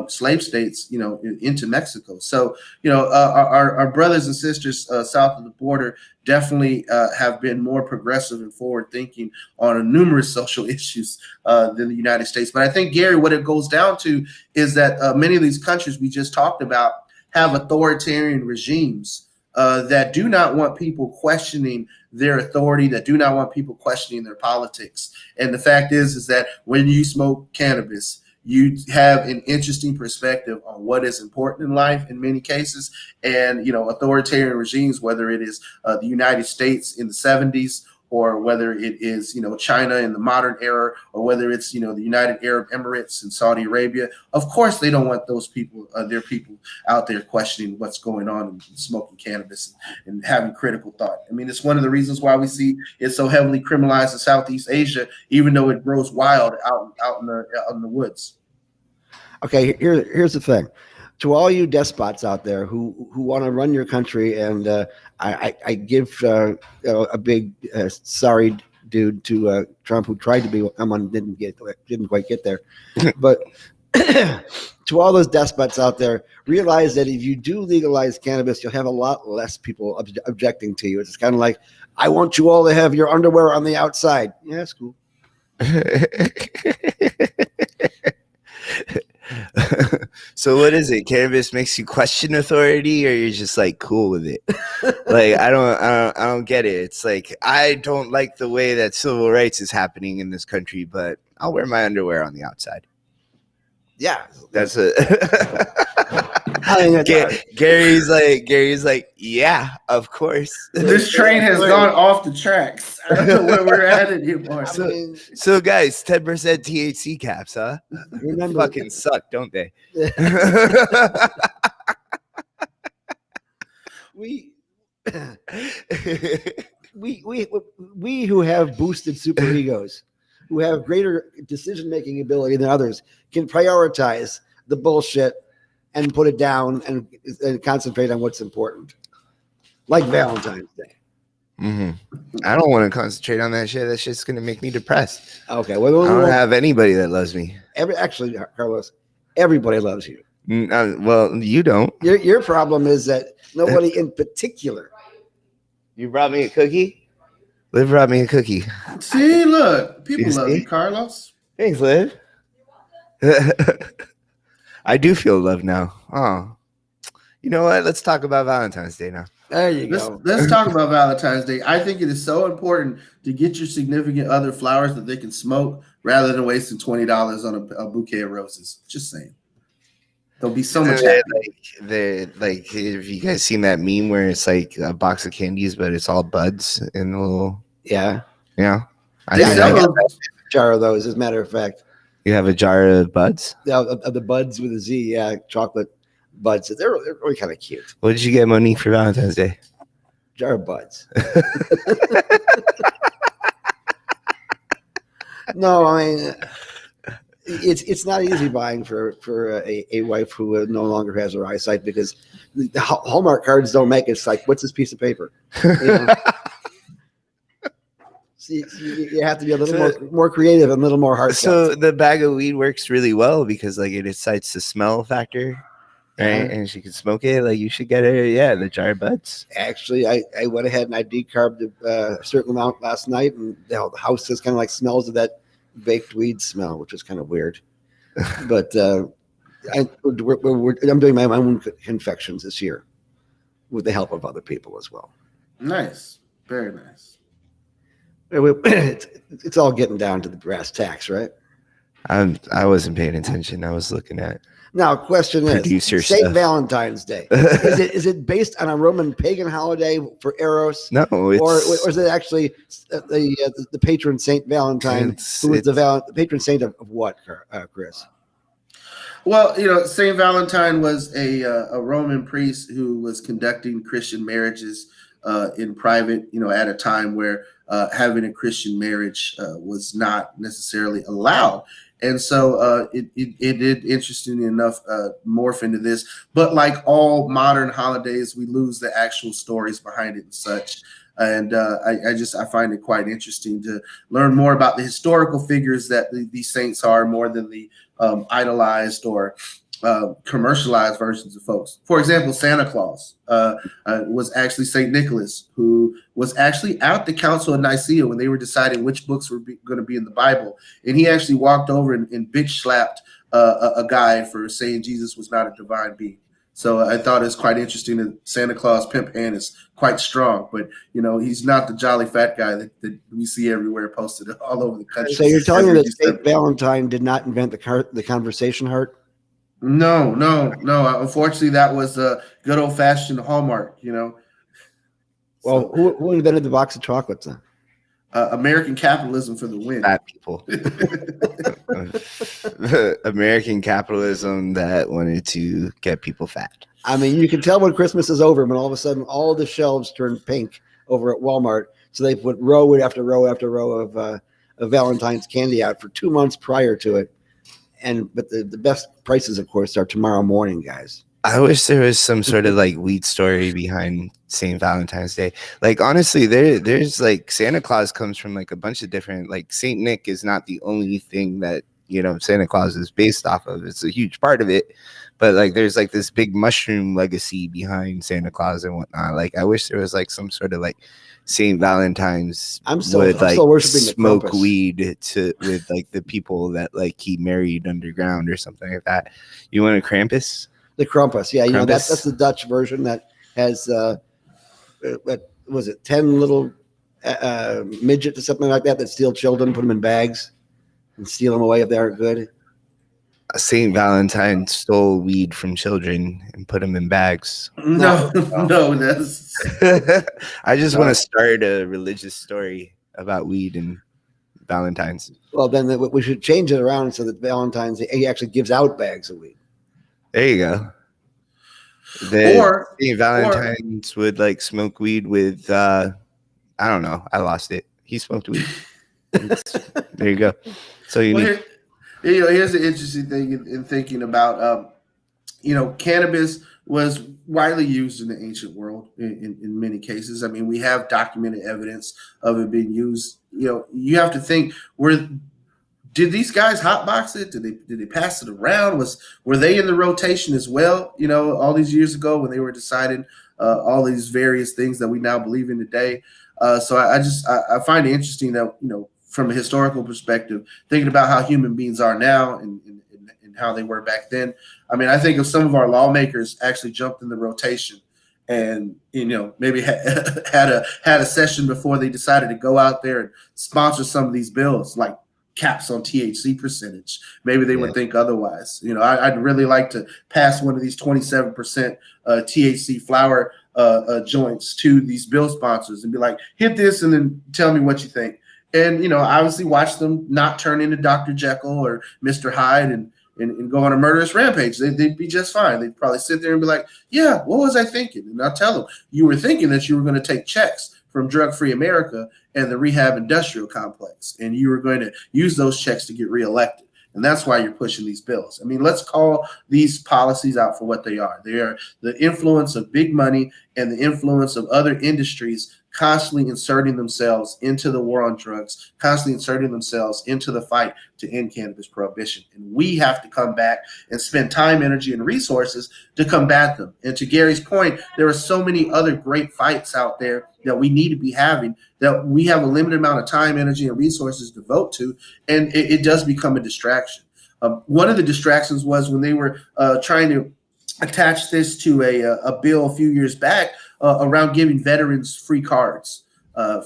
slave states, into Mexico. So, our brothers and sisters south of the border definitely have been more progressive and forward thinking on numerous social issues than the United States. But I think, Gary, what it goes down to is that many of these countries we just talked about have authoritarian regimes that do not want people questioning their authority, that do not want people questioning their politics. And the fact is that when you smoke cannabis, you have an interesting perspective on what is important in life in many cases. And, authoritarian regimes, whether it is the United States in the 70s, or whether it is, China in the modern era, or whether it's, the United Arab Emirates and Saudi Arabia, of course, they don't want those people, their people out there questioning what's going on and smoking cannabis and having critical thought. I mean, it's one of the reasons why we see it so heavily criminalized in Southeast Asia, even though it grows wild out in the woods. Okay, here's the thing. To all you despots out there who want to run your country, and I give a big sorry dude to Trump, who tried to be someone, didn't quite get there. But to all those despots out there, realize that if you do legalize cannabis, you'll have a lot less people objecting to you. It's kind of like, I want you all to have your underwear on the outside. Yeah, that's cool. So what is it? Cannabis makes you question authority, or you're just like cool with it? Like I don't get it. It's like, I don't like the way that civil rights is happening in this country, but I'll wear my underwear on the outside. Yeah, that's it. Gary's like, yeah, of course. This train has gone off the tracks. I don't know where we're at anymore. So guys, 10% THC caps, huh? Remember, fucking suck, don't they? we who have boosted super egos, who have greater decision-making ability than others, can prioritize the bullshit and put it down and concentrate on what's important, like Valentine's Day. Mm-hmm. I don't want to concentrate on that shit. That shit's gonna make me depressed. Okay, well, I don't have anybody that loves me. Actually, Carlos, everybody loves you. Well, you don't. Your problem is that nobody in particular. You brought me a cookie. Liv brought me a cookie. See, look, people love you, Carlos. Thanks, Liv. I do feel love now. Oh, you know what? Let's talk about Valentine's Day now. There you go. Let's talk about Valentine's Day. I think it is so important to get your significant other flowers that they can smoke rather than wasting $20 on a bouquet of roses. Just saying. There'll be so much. Like, have you guys seen that meme where it's like a box of candies, but it's all buds in the little? Yeah. I got a jar of those, as a matter of fact. You have a jar of buds? Yeah, of the buds with a Z. Yeah, chocolate buds. They're really kind of cute. What did you get Monique for Valentine's Day? Jar of buds. No, I mean, it's not easy buying for a wife who no longer has her eyesight, because the Hallmark cards don't make it. It's like, what's this piece of paper? See, you have to be a little more creative and a little more heartfelt. So the bag of weed works really well because like it excites the smell factor. right? And she could smoke it. Like you should get her, the jar butts. Actually, I went ahead and I decarbed a certain amount last night, and the house just kind of like smells of that baked weed smell, which is kind of weird. But I'm doing my own confections this year with the help of other people as well. Nice, very nice. It's all getting down to the brass tacks, right? I wasn't paying attention. I was looking at. Now, question is, St. Valentine's Day, is it based on a Roman pagan holiday for Eros? No, or is it actually the patron Saint Valentine, who is the patron saint of what, Chris? Well, Saint Valentine was a Roman priest who was conducting Christian marriages in private, at a time where having a Christian marriage was not necessarily allowed. And so it did, interestingly enough, morph into this. But like all modern holidays, we lose the actual stories behind it and such. And I find it quite interesting to learn more about the historical figures that these saints are, more than the idolized or commercialized versions of folks. For example, Santa Claus was actually St. Nicholas, who was actually at the Council of Nicaea when they were deciding which books were going to be in the Bible. And he actually walked over and bitch slapped a guy for saying Jesus was not a divine being. So I thought it was quite interesting that Santa Claus pimp hand is quite strong, but he's not the jolly fat guy that we see everywhere posted all over the country. So you're telling me that St. Valentine did not invent the conversation heart? No. Unfortunately, that was a good old fashioned Hallmark. Well, who invented the box of chocolates then? American capitalism for the win. Fat people. American capitalism that wanted to get people fat. I mean, you can tell when Christmas is over when all of a sudden all the shelves turn pink over at Walmart. So they put row after row after row of Valentine's candy out for 2 months prior to it. But the best prices, of course, are tomorrow morning, guys. I wish there was some sort of like weed story behind St. Valentine's Day. Like, honestly, there's like Santa Claus comes from like a bunch of different, like St. Nick is not the only thing that, Santa Claus is based off of. It's a huge part of it. But like, there's like this big mushroom legacy behind Santa Claus and whatnot. Like, I wish there was like some sort of like St. Valentine's I'm still worshiping smoke weed with like the people that like he married underground or something like that. You want a Krampus? The Krampus, yeah, Krampus. That's the Dutch version that has what was it, 10 little midgets or something like that steal children, put them in bags, and steal them away if they aren't good. St. Valentine stole weed from children and put them in bags. No, that's. I just want to start a religious story about weed and Valentine's. Well, then we should change it around so that Valentine's he actually gives out bags of weed. There you go. St. Valentine's would like smoke weed with I don't know. I lost it. He smoked weed. There you go. So here's the interesting thing in thinking about cannabis was widely used in the ancient world in many cases. I mean, we have documented evidence of it being used. You have to think, did these guys hotbox it? Did they pass it around? Were they in the rotation as well? All these years ago when they were deciding all these various things that we now believe in today. So I find it interesting that from a historical perspective, thinking about how human beings are now and how they were back then. I mean, I think if some of our lawmakers actually jumped in the rotation and maybe had a session before they decided to go out there and sponsor some of these bills, like caps on THC percentage, maybe they would think otherwise. I'd really like to pass one of these 27% THC flower joints to these bill sponsors and be like, hit this and then tell me what you think. And, obviously watch them not turn into Dr. Jekyll or Mr. Hyde and go on a murderous rampage. They'd be just fine. They'd probably sit there and be like, yeah, what was I thinking? And I'll tell them, you were thinking that you were going to take checks from Drug-Free America and the rehab industrial complex, and you were going to use those checks to get reelected. And that's why you're pushing these bills. I mean, let's call these policies out for what they are. They are the influence of big money and the influence of other industries constantly inserting themselves into the war on drugs, constantly inserting themselves into the fight to end cannabis prohibition. And we have to come back and spend time, energy, and resources to combat them. And to Gary's point, there are so many other great fights out there that we need to be having that we have a limited amount of time, energy, and resources to devote to, and it does become a distraction. One of the distractions was when they were trying to attach this to a bill a few years back around giving veterans free cards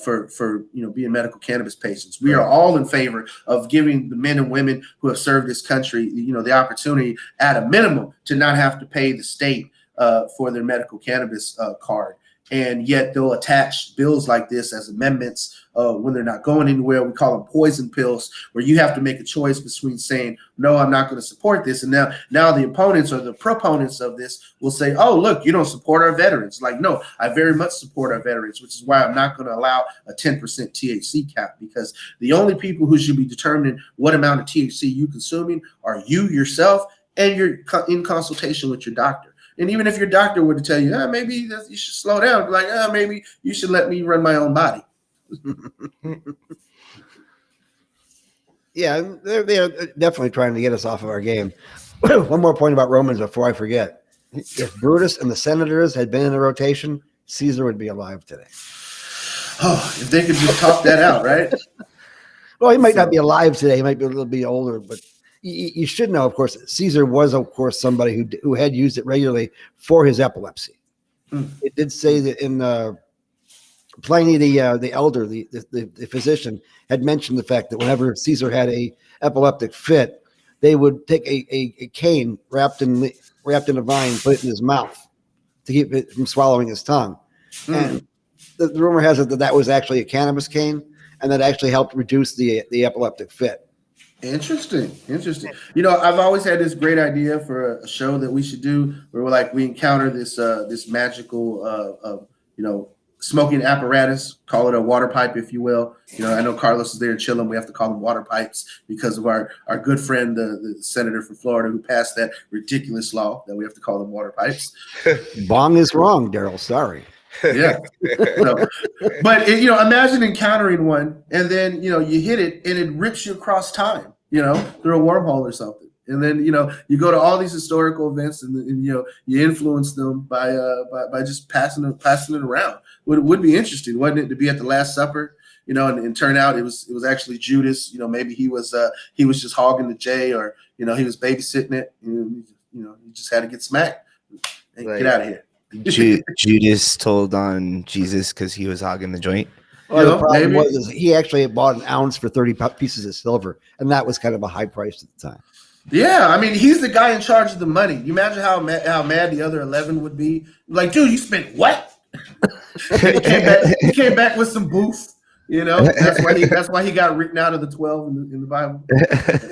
for being medical cannabis patients. We are all in favor of giving the men and women who have served this country, the opportunity at a minimum to not have to pay the state for their medical cannabis card. And yet they'll attach bills like this as amendments when they're not going anywhere. We call them poison pills, where you have to make a choice between saying, no, I'm not going to support this. And now the opponents or the proponents of this will say, oh, look, you don't support our veterans. Like, no, I very much support our veterans, which is why I'm not going to allow a 10% THC cap, because the only people who should be determining what amount of THC you're consuming are you yourself, and you're in consultation with your doctor. And even if your doctor were to tell you, maybe you should slow down, like, maybe you should let me run my own body. Yeah, they're definitely trying to get us off of our game. One more point about Romans before I forget. If Brutus and the senators had been in a rotation, Caesar would be alive today. Oh, if they could just talk that out, right? Well, he might not be alive today. He might be a little bit older, but you should know, of course, Caesar was, of course, somebody who had used it regularly for his epilepsy. It did say that in Pliny the elder, the physician, had mentioned the fact that whenever Caesar had a epileptic fit, they would take a cane wrapped in a vine, put it in his mouth to keep it from swallowing his tongue. And the rumor has it that was actually a cannabis cane, and that actually helped reduce the epileptic fit. Interesting. I've always had this great idea for a show that we should do where we encounter this magical smoking apparatus, call it a water pipe, if you will. I know Carlos is there chilling. We have to call them water pipes because of our good friend, the senator from Florida, who passed that ridiculous law that we have to call them water pipes. Bong is wrong, Daryl. Sorry. Yeah. But imagine encountering one, and then you hit it and it rips you across time, through a wormhole or something. And then you go to all these historical events, and you influence them by just passing it around. Would be interesting, wouldn't it, to be at the Last Supper, and turn out it was actually Judas. Maybe he was just hogging the J, or he was babysitting it. You just had to get smacked and get out of here. Judas told on Jesus because he was hogging the joint. Well, the problem was he actually bought an ounce for 30 pieces of silver, and that was kind of a high price at the time. Yeah, I mean, he's the guy in charge of the money. You imagine how mad the other 11 would be? Like, dude, you spent what? he came back with some booth. That's why he got written out of the 12 in the Bible.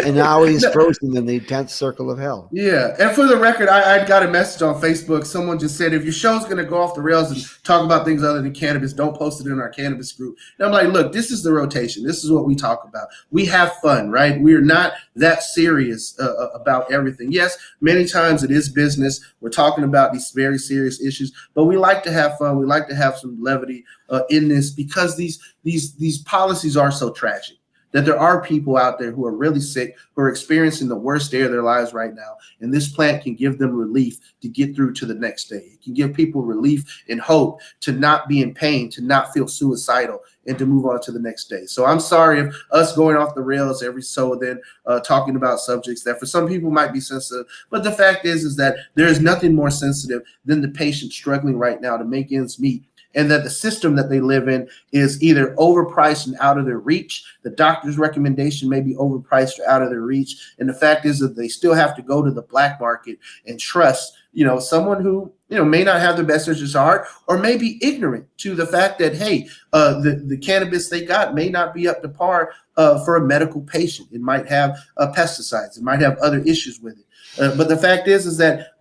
And now he's frozen in the 10th circle of hell. Yeah. And for the record, I got a message on Facebook. Someone just said, if your show's going to go off the rails and talk about things other than cannabis, don't post it in our cannabis group. And I'm like, look, this is the rotation. This is what we talk about. We have fun, right? We're not that serious about everything. Yes, many times it is business. We're talking about these very serious issues, but we like to have fun. We like to have some levity in this, because these policies are so tragic that there are people out there who are really sick, who are experiencing the worst day of their lives right now. And this plant can give them relief to get through to the next day. It can give people relief and hope to not be in pain, to not feel suicidal, and to move on to the next day. So I'm sorry if us going off the rails every so then talking about subjects that for some people might be sensitive. But the fact is that there is nothing more sensitive than the patient struggling right now to make ends meet, and that the system that they live in is either overpriced and out of their reach. The doctor's recommendation may be overpriced or out of their reach. And the fact is that they still have to go to the black market and trust, someone who, may not have the best interests at heart, or may be ignorant to the fact that, hey, the cannabis they got may not be up to par for a medical patient. It might have pesticides. It might have other issues with it. But the fact is that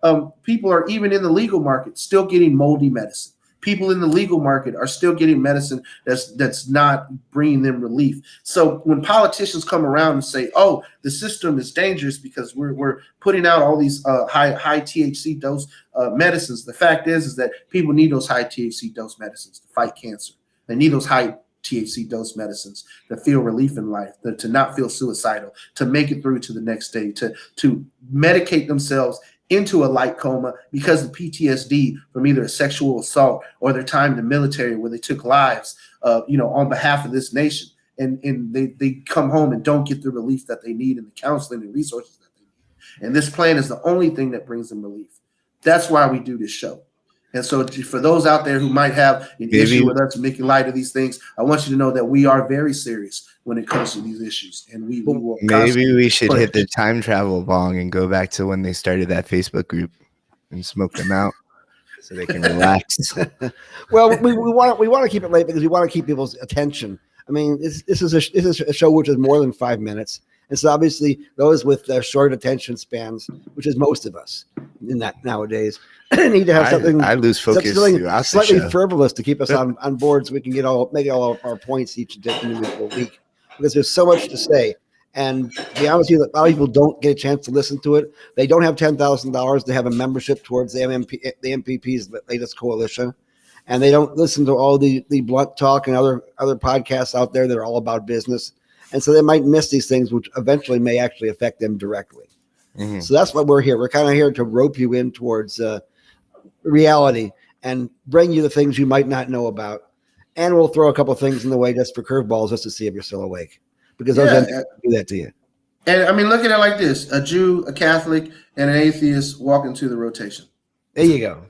people are, even in the legal market, still getting moldy medicine. People in the legal market are still getting medicine that's not bringing them relief. So when politicians come around and say, "Oh, the system is dangerous because we're putting out all these high THC dose medicines," the fact is that people need those high THC dose medicines to fight cancer. They need those high THC dose medicines to feel relief in life, to not feel suicidal, to make it through to the next day, to medicate themselves into a light coma because of PTSD from either a sexual assault or their time in the military where they took lives, on behalf of this nation. And they come home and don't get the relief that they need and the counseling and resources that they need. And this plan is the only thing that brings them relief. That's why we do this show. And so for those out there who might have an issue with us making light of these things, I want you to know that we are very serious when it comes to these issues. And we will maybe we should hit the time travel bong and go back to when they started that Facebook group and smoke them out so they can relax. Well, we want to keep it late because we want to keep people's attention. I mean, this is a show which is more than 5 minutes. And so obviously those with short attention spans, which is most of us in that nowadays, need to have something. I lose focus throughout slightly the show. Frivolous to keep us on board so we can make all of our points each individual week, because there's so much to say. And to be honest with you, a lot of people don't get a chance to listen to it. They don't have $10,000 to have a membership towards the MPP's latest coalition. And they don't listen to all the blunt talk and other podcasts out there that are all about business. And so they might miss these things, which eventually may actually affect them directly. Mm-hmm. So that's why we're here. We're kind of here to rope you in towards reality and bring you the things you might not know about. And we'll throw a couple of things in the way just for curveballs, just to see if you're still awake. Because those do that to you. And I mean, look at it like this: a Jew, a Catholic, and an atheist walk into the rotation. There you go.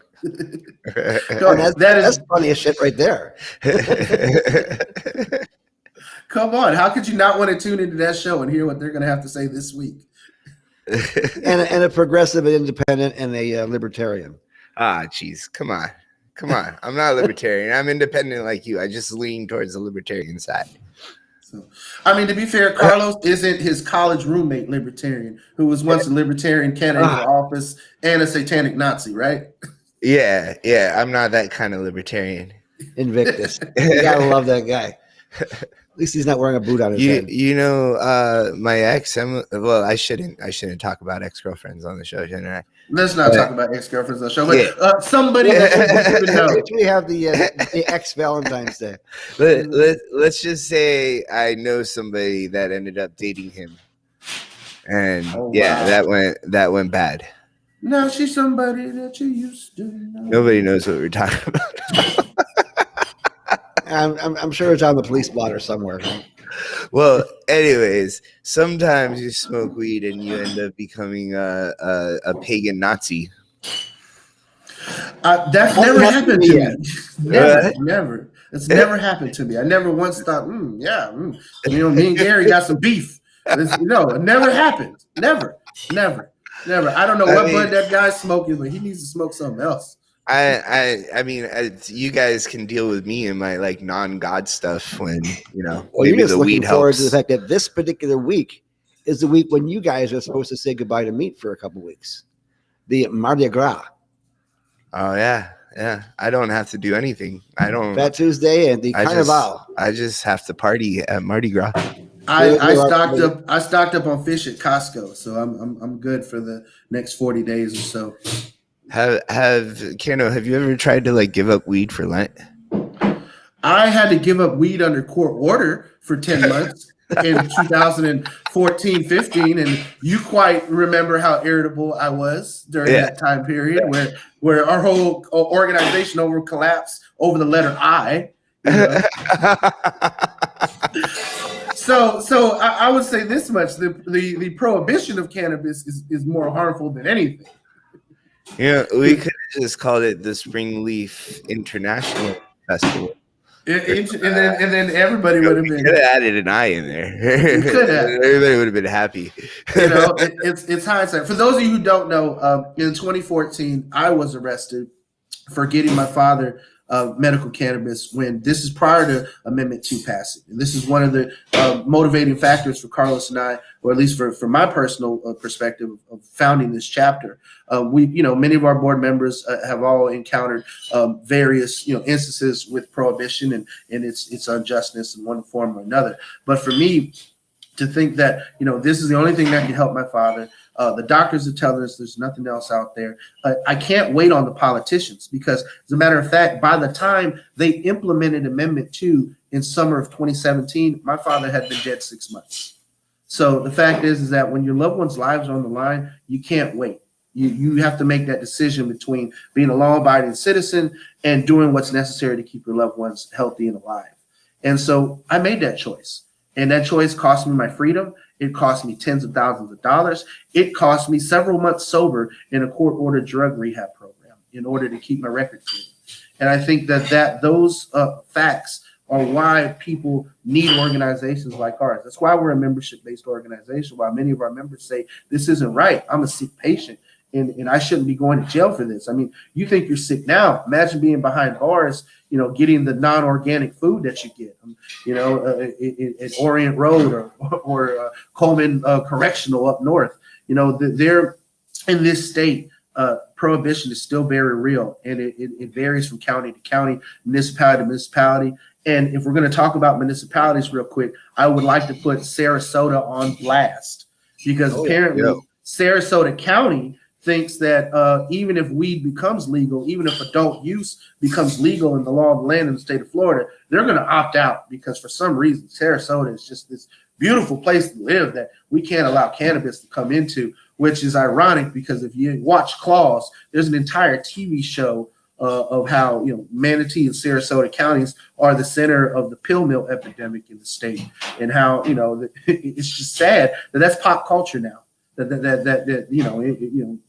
That's funny as shit right there. Come on, how could you not want to tune into that show and hear what they're going to have to say this week? and a progressive, an independent, and a libertarian. Geez, come on. I'm not a libertarian. I'm independent like you. I just lean towards the libertarian side. So, I mean, to be fair, Carlos isn't his college roommate libertarian, who was once a libertarian candidate for office and a satanic Nazi, right? Yeah, I'm not that kind of libertarian. Invictus. You gotta love that guy. At least he's not wearing a boot on his head. You know, my ex. I shouldn't talk about ex-girlfriends on the show, shouldn't I? Let's not talk about ex-girlfriends on the show. But somebody that would know. We have the ex-Valentines Day. Let's just say I know somebody that ended up dating him, and that went bad. No, she's somebody that you used to know. Nobody knows what we're talking about. I'm sure it's on the police blotter somewhere. Well, anyways, sometimes you smoke weed and you end up becoming a pagan Nazi. That's never happened to me. Never. It's never happened to me. I never once thought, me and Gary got some beef. No, it never happened. Never. I don't know what bud that guy's smoking, but he needs to smoke something else. I mean, you guys can deal with me and my like non-God stuff when Well, maybe you're just the weed looking forward helps. to the fact that this particular week is the week when you guys are supposed to say goodbye to meat for a couple weeks. The Mardi Gras. Oh yeah. I don't have to do anything. I don't. Fat Tuesday and the Carnival. I just have to party at Mardi Gras. I stocked up on fish at Costco, so I'm good for the next 40 days or so. Have you ever tried to like give up weed for Lent? I had to give up weed under court order for 10 months in 2014-15, and you quite remember how irritable I was during that time period where our whole organization collapsed over the letter I. So I would say this much: the prohibition of cannabis is more harmful than anything. Yeah, we could have just called it the Spring Leaf International Festival. And then everybody would have been. Could have added an I in there. Could have. Everybody would have been happy. It's hindsight. For those of you who don't know, in 2014, I was arrested for getting my father medical cannabis when this is prior to Amendment 2 passing. And this is one of the motivating factors for Carlos and I, or at least for my personal perspective of founding this chapter. Many of our board members have all encountered various, instances with prohibition and its unjustness in one form or another. But for me, to think that, this is the only thing that can help my father. The doctors are telling us there's nothing else out there. I can't wait on the politicians because, as a matter of fact, by the time they implemented Amendment 2 in summer of 2017, my father had been dead 6 months. So the fact is that when your loved one's lives are on the line, you can't wait. You have to make that decision between being a law-abiding citizen and doing what's necessary to keep your loved ones healthy and alive. And so I made that choice. And that choice cost me my freedom. It cost me tens of thousands of dollars. It cost me several months sober in a court-ordered drug rehab program in order to keep my record clean. And I think that those facts are why people need organizations like ours. That's why we're a membership-based organization, why many of our members say, this isn't right. I'm a sick patient, and I shouldn't be going to jail for this. I mean, you think you're sick now. Imagine being behind bars, getting the non-organic food that you get, at Orient Road or Coleman Correctional up north. They're in this state. Prohibition is still very real, and it varies from county to county, municipality to municipality. And if we're going to talk about municipalities real quick, I would like to put Sarasota on blast because apparently Sarasota County thinks that even if weed becomes legal, even if adult use becomes legal in the law of the land in the state of Florida, they're going to opt out because for some reason, Sarasota is just this beautiful place to live that we can't allow cannabis to come into, which is ironic because if you watch Claws, there's an entire TV show of how Manatee and Sarasota counties are the center of the pill mill epidemic in the state, and how it's just sad that that's pop culture now. That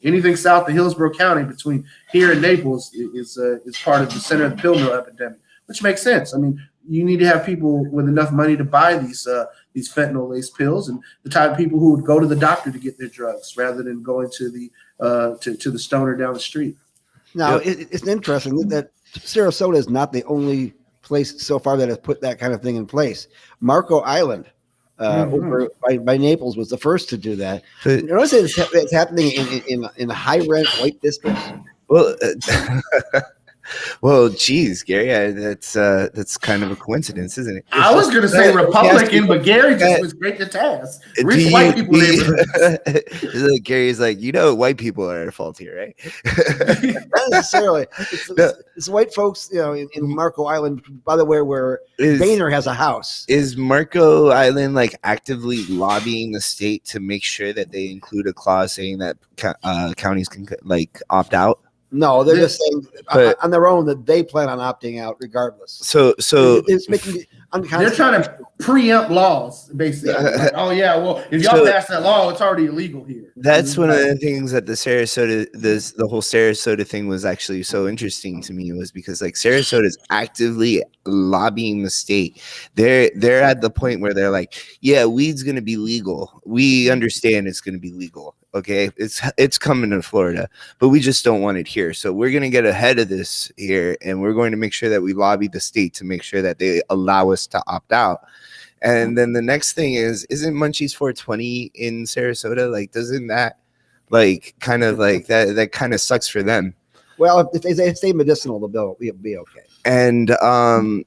anything south of Hillsborough County between here and Naples is part of the center of the pill mill epidemic, which makes sense. I mean, you need to have people with enough money to buy these fentanyl-laced pills, and the type of people who would go to the doctor to get their drugs rather than going to the stoner down the street. Now, it's interesting that Sarasota is not the only place so far that has put that kind of thing in place. Marco Island over by Naples was the first to do that. Notice it's happening in high rent white districts. Well, geez, Gary, that's kind of a coincidence, isn't it? I was going to say Republican, but Gary just was great to task. Reach white people neighborhood. Gary's like, white people are at fault here, right? Not necessarily. It's white folks, in Marco Island, by the way, where Boehner has a house. Is Marco Island like actively lobbying the state to make sure that they include a clause saying that counties can like opt out? No, they're just saying on their own that they plan on opting out regardless. So it's making they're trying to preempt laws, basically. Like, if y'all pass that law, it's already illegal here. That's one of the things that the whole Sarasota thing was actually so interesting to me, was because like Sarasota is actively lobbying the state. They're at the point where they're like, yeah, weed's gonna be legal. We understand it's gonna be legal. Okay, it's coming to Florida, but we just don't want it here. So we're going to get ahead of this here, and we're going to make sure that we lobby the state to make sure that they allow us to opt out. And then the next thing isn't Munchies 420 in Sarasota? Like, doesn't that like kind of like that kind of sucks for them? Well, if they stay medicinal, they'll be okay. And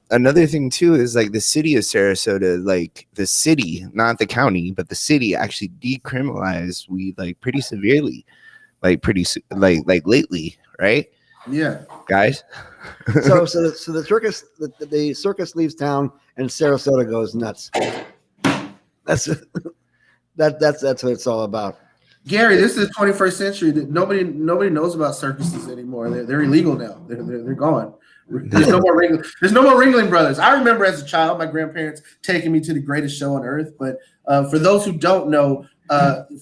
another thing too is like the city of Sarasota, like the city, not the county, but the city actually decriminalized weed like pretty severely, like lately, right? Yeah, guys. so the circus leaves town and Sarasota goes nuts. That's what it's all about. Gary, this is the 21st century. Nobody knows about circuses anymore. They're illegal now. They're gone. There's no more Ringling Brothers. I remember as a child my grandparents taking me to the greatest show on earth. But for those who don't know,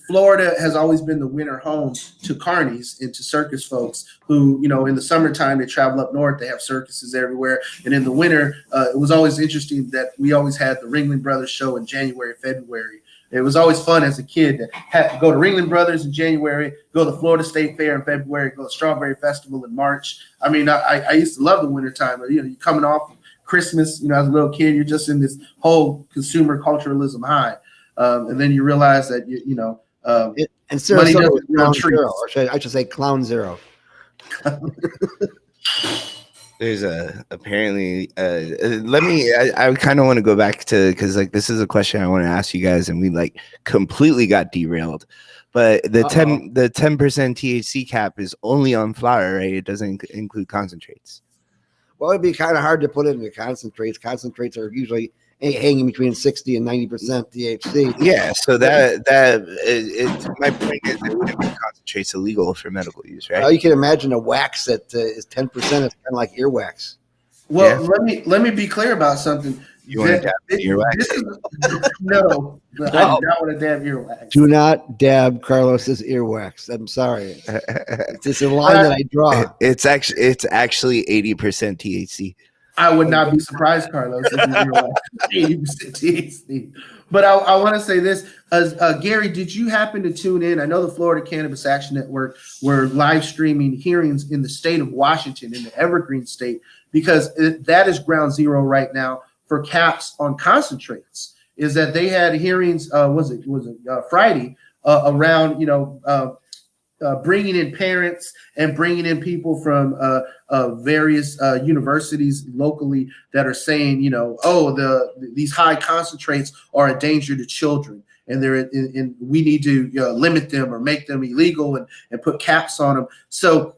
Florida has always been the winter home to carnies and to circus folks who, in the summertime, they travel up north. They have circuses everywhere. And in the winter, it was always interesting that we always had the Ringling Brothers show in January, February. It was always fun as a kid to go to Ringling Brothers in January, go to Florida State Fair in February, go to Strawberry Festival in March. I mean, I used to love the wintertime. You're coming off Christmas, as a little kid, you're just in this whole consumer culturalism high. And then you realize that, and Sarasota was ground zero, or I should say clown zero. There's apparently I kind of want to go back to, because like this is a question I want to ask you guys, and we like completely got derailed. But the 10% THC cap is only on flower, right? It doesn't include concentrates. Well, it'd be kind of hard to put it into concentrates. Concentrates are usually hanging between 60 and 90% THC. Yeah, so my point is, it wouldn't make concentrates illegal for medical use, right? You can imagine a wax that is 10% is kind of like earwax. Well, let me be clear about something. You want to dab earwax? No, I do not want to dab earwax. Do not dab Carlos's earwax. I'm sorry. It's a line that I draw. It's actually 80% THC. I would not be surprised, Carlos, if you were like 80% THC. But I want to say this. Gary, did you happen to tune in? I know the Florida Cannabis Action Network were live streaming hearings in the state of Washington, in the Evergreen State, because that is ground zero right now for caps on concentrates. Is that they had hearings, was it Friday, around, bringing in parents and bringing in people from various universities locally that are saying, these high concentrates are a danger to children, and we need to limit them or make them illegal and put caps on them. So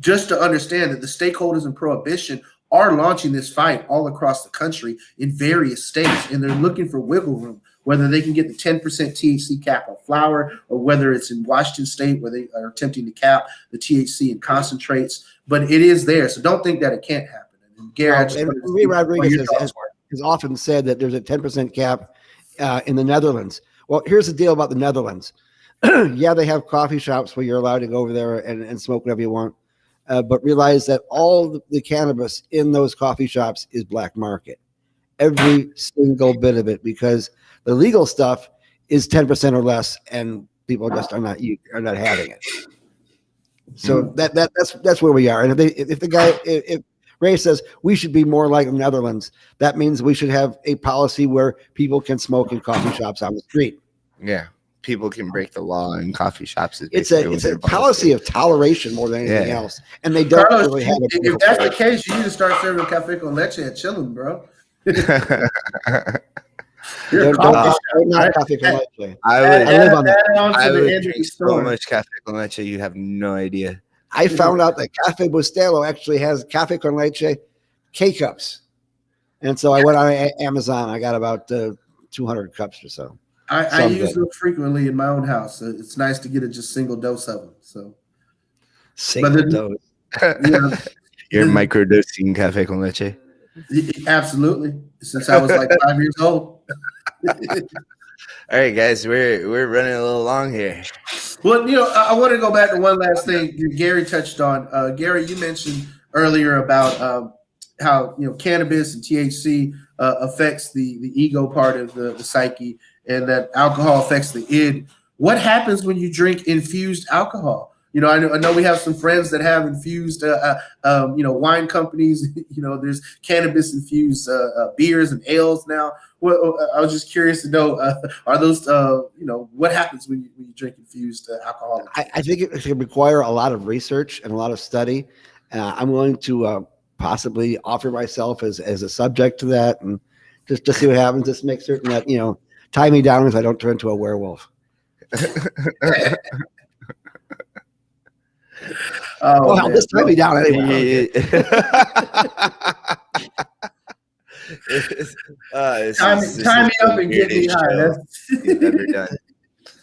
just to understand that the stakeholders in prohibition are launching this fight all across the country in various states, and they're looking for wiggle room, whether they can get the 10% THC cap on flower, or whether it's in Washington State where they are attempting to cap the THC in concentrates. But it is there, so don't think that it can't happen. And Gary, Lee Rodriguez has often said that there's a 10% cap in the Netherlands. Well, here's the deal about the Netherlands. Yeah, they have coffee shops where you're allowed to go over there and smoke whatever you want. But realize that all the cannabis in those coffee shops is black market. Every single bit of it, because the legal stuff is 10% or less, and people just are not having it. So that's where we are. And if Ray says we should be more like the Netherlands, that means we should have a policy where people can smoke in coffee shops on the street. Yeah, people can break the law in coffee shops. It's a policy of toleration more than anything else, and they don't Carlos, really have it. If that's the case, you need to start serving cafe con leche at Chillin', bro. You're not coffee con leche. I live on that. I would drink so much cafe con leche, you have no idea. I found out that Cafe Bustelo actually has cafe con leche K-cups. And so I went on Amazon. I got about 200 cups or so. I use them frequently in my own house. It's nice to get a just single dose of them. So single dose. You're microdosing cafe con leche? Absolutely. Since I was like 5 years old. All right, guys, we're running a little long here. Well, I want to go back to one last thing Gary touched on. Gary, you mentioned earlier about how cannabis and THC affects the ego part of the psyche, and that alcohol affects the id. What happens when you drink infused alcohol? I know we have some friends that have infused, wine companies. There's cannabis infused beers and ales now. Well, I was just curious to know, are those, what happens when you drink infused alcohol? I think it can require a lot of research and a lot of study. I'm willing to possibly offer myself as a subject to that, and just see what happens. Just make certain that, tie me down as I don't turn into a werewolf. Just tie me down anyway. Tie me up and get me high. That's ever done.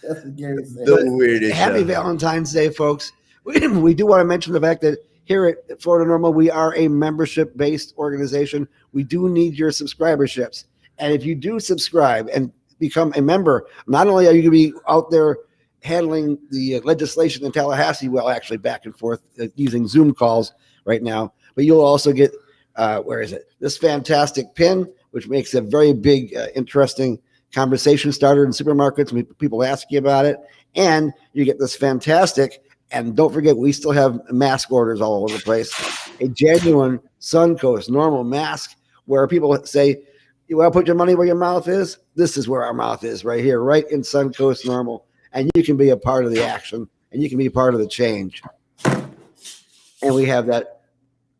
That's what Gary said. The weirdest. Happy show. Valentine's Day, folks. We do want to mention the fact that here at Florida Normal, we are a membership-based organization. We do need your subscriberships. And if you do subscribe and become a member, not only are you going to be out there handling the legislation in Tallahassee, well, actually back and forth using Zoom calls right now, but you'll also get, this fantastic pin, which makes a very big, interesting conversation starter in supermarkets when people ask you about it. And you get this fantastic, and don't forget, we still have mask orders all over the place, a genuine Suncoast Normal mask where people say, you want to put your money where your mouth is? This is where our mouth is, right here, right in Suncoast Normal. And you can be a part of the action, and you can be part of the change. And we have that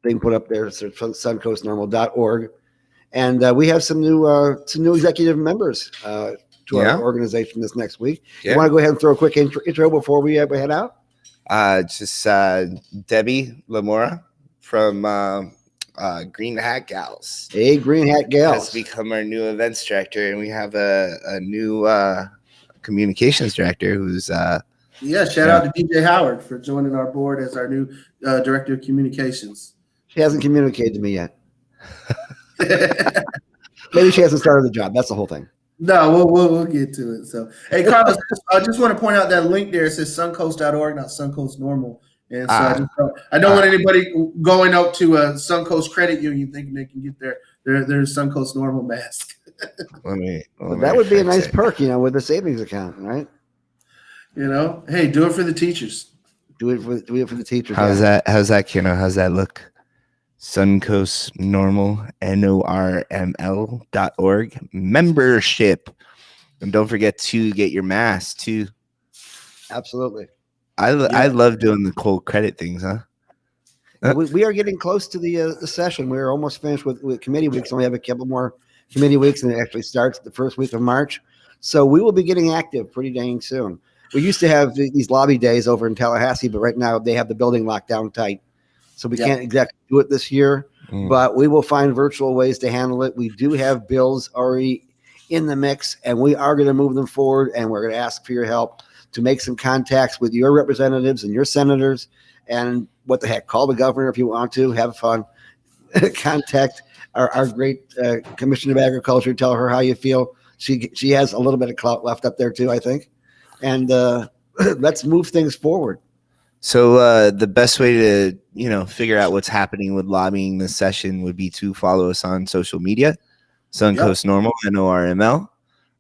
thing put up there, so suncoastnormal.org. And we have some new executive members to our organization this next week. You want to go ahead and throw a quick intro before we head out? Just Debbie Lamora from Green Hat Gals. Hey, Green Hat Gals has become our new events director, and we have a new communications director who's shout out to DJ Howard for joining our board as our new director of communications. She hasn't communicated to me yet. Maybe she hasn't started the job. That's the whole thing. No, we'll get to it. So, hey, Carlos, I just want to point out that link there. It says suncoast.org, not Suncoast Normal. And so I don't want anybody going up to a Suncoast Credit Union thinking they can get their Suncoast Normal mask. That would be a nice perk, with a savings account, right? Hey, do it for the teachers. Do it for the teachers. How's that, Keno? How's that look? Suncoast Normal, NORML.org membership. And don't forget to get your mask too. Absolutely. I love doing the cold credit things, huh? We are getting close to the session. We're almost finished with committee weeks. We only have a couple more committee weeks, and it actually starts the first week of March. So we will be getting active pretty dang soon. We used to have these lobby days over in Tallahassee, but right now they have the building locked down tight. So we can't exactly do it this year, but we will find virtual ways to handle it. We do have bills already in the mix, and we are going to move them forward, and we're going to ask for your help to make some contacts with your representatives and your senators. And what the heck, call the governor if you want to. Have fun. Contact our great Commissioner of Agriculture. Tell her how you feel. She has a little bit of clout left up there too, I think. And let's move things forward. So the best way to, figure out what's happening with lobbying this session would be to follow us on social media, Suncoast Normal, NORML,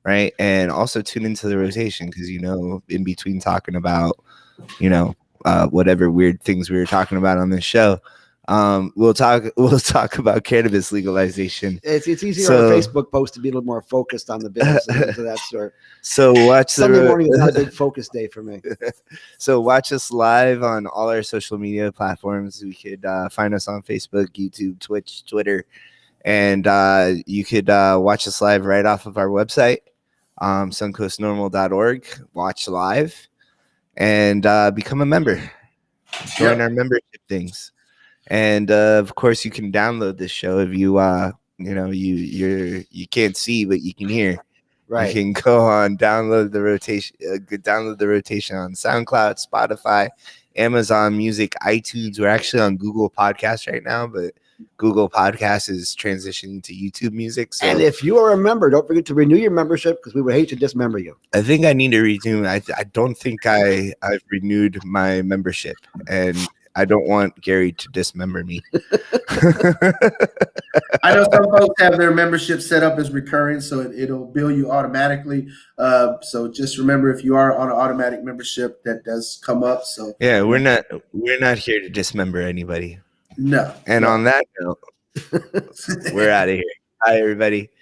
right? And also tune into the rotation because, in between talking about, whatever weird things we were talking about on this show, we'll talk about cannabis legalization. It's easier on a Facebook post to be a little more focused on the bills and things of that sort. So watch Sunday morning is not a big focus day for me. So watch us live on all our social media platforms. You could find us on Facebook, YouTube, Twitch, Twitter, and you could watch us live right off of our website, suncoastnormal.org. Watch live and become a member. Join our membership things. And of course, you can download this show if you you can't see but you can hear. Right. You can go on download the rotation on SoundCloud, Spotify, Amazon Music, iTunes. We're actually on Google Podcasts right now, but Google Podcasts is transitioning to YouTube Music. So. And if you are a member, don't forget to renew your membership because we would hate to dismember you. I think I need to renew. I don't think I've renewed my membership, and I don't want Gary to dismember me. I know some folks have their membership set up as recurring, so it'll bill you automatically. So just remember, if you are on an automatic membership, that does come up. So yeah, we're not here to dismember anybody. No. And on that note, we're out of here. Hi, everybody.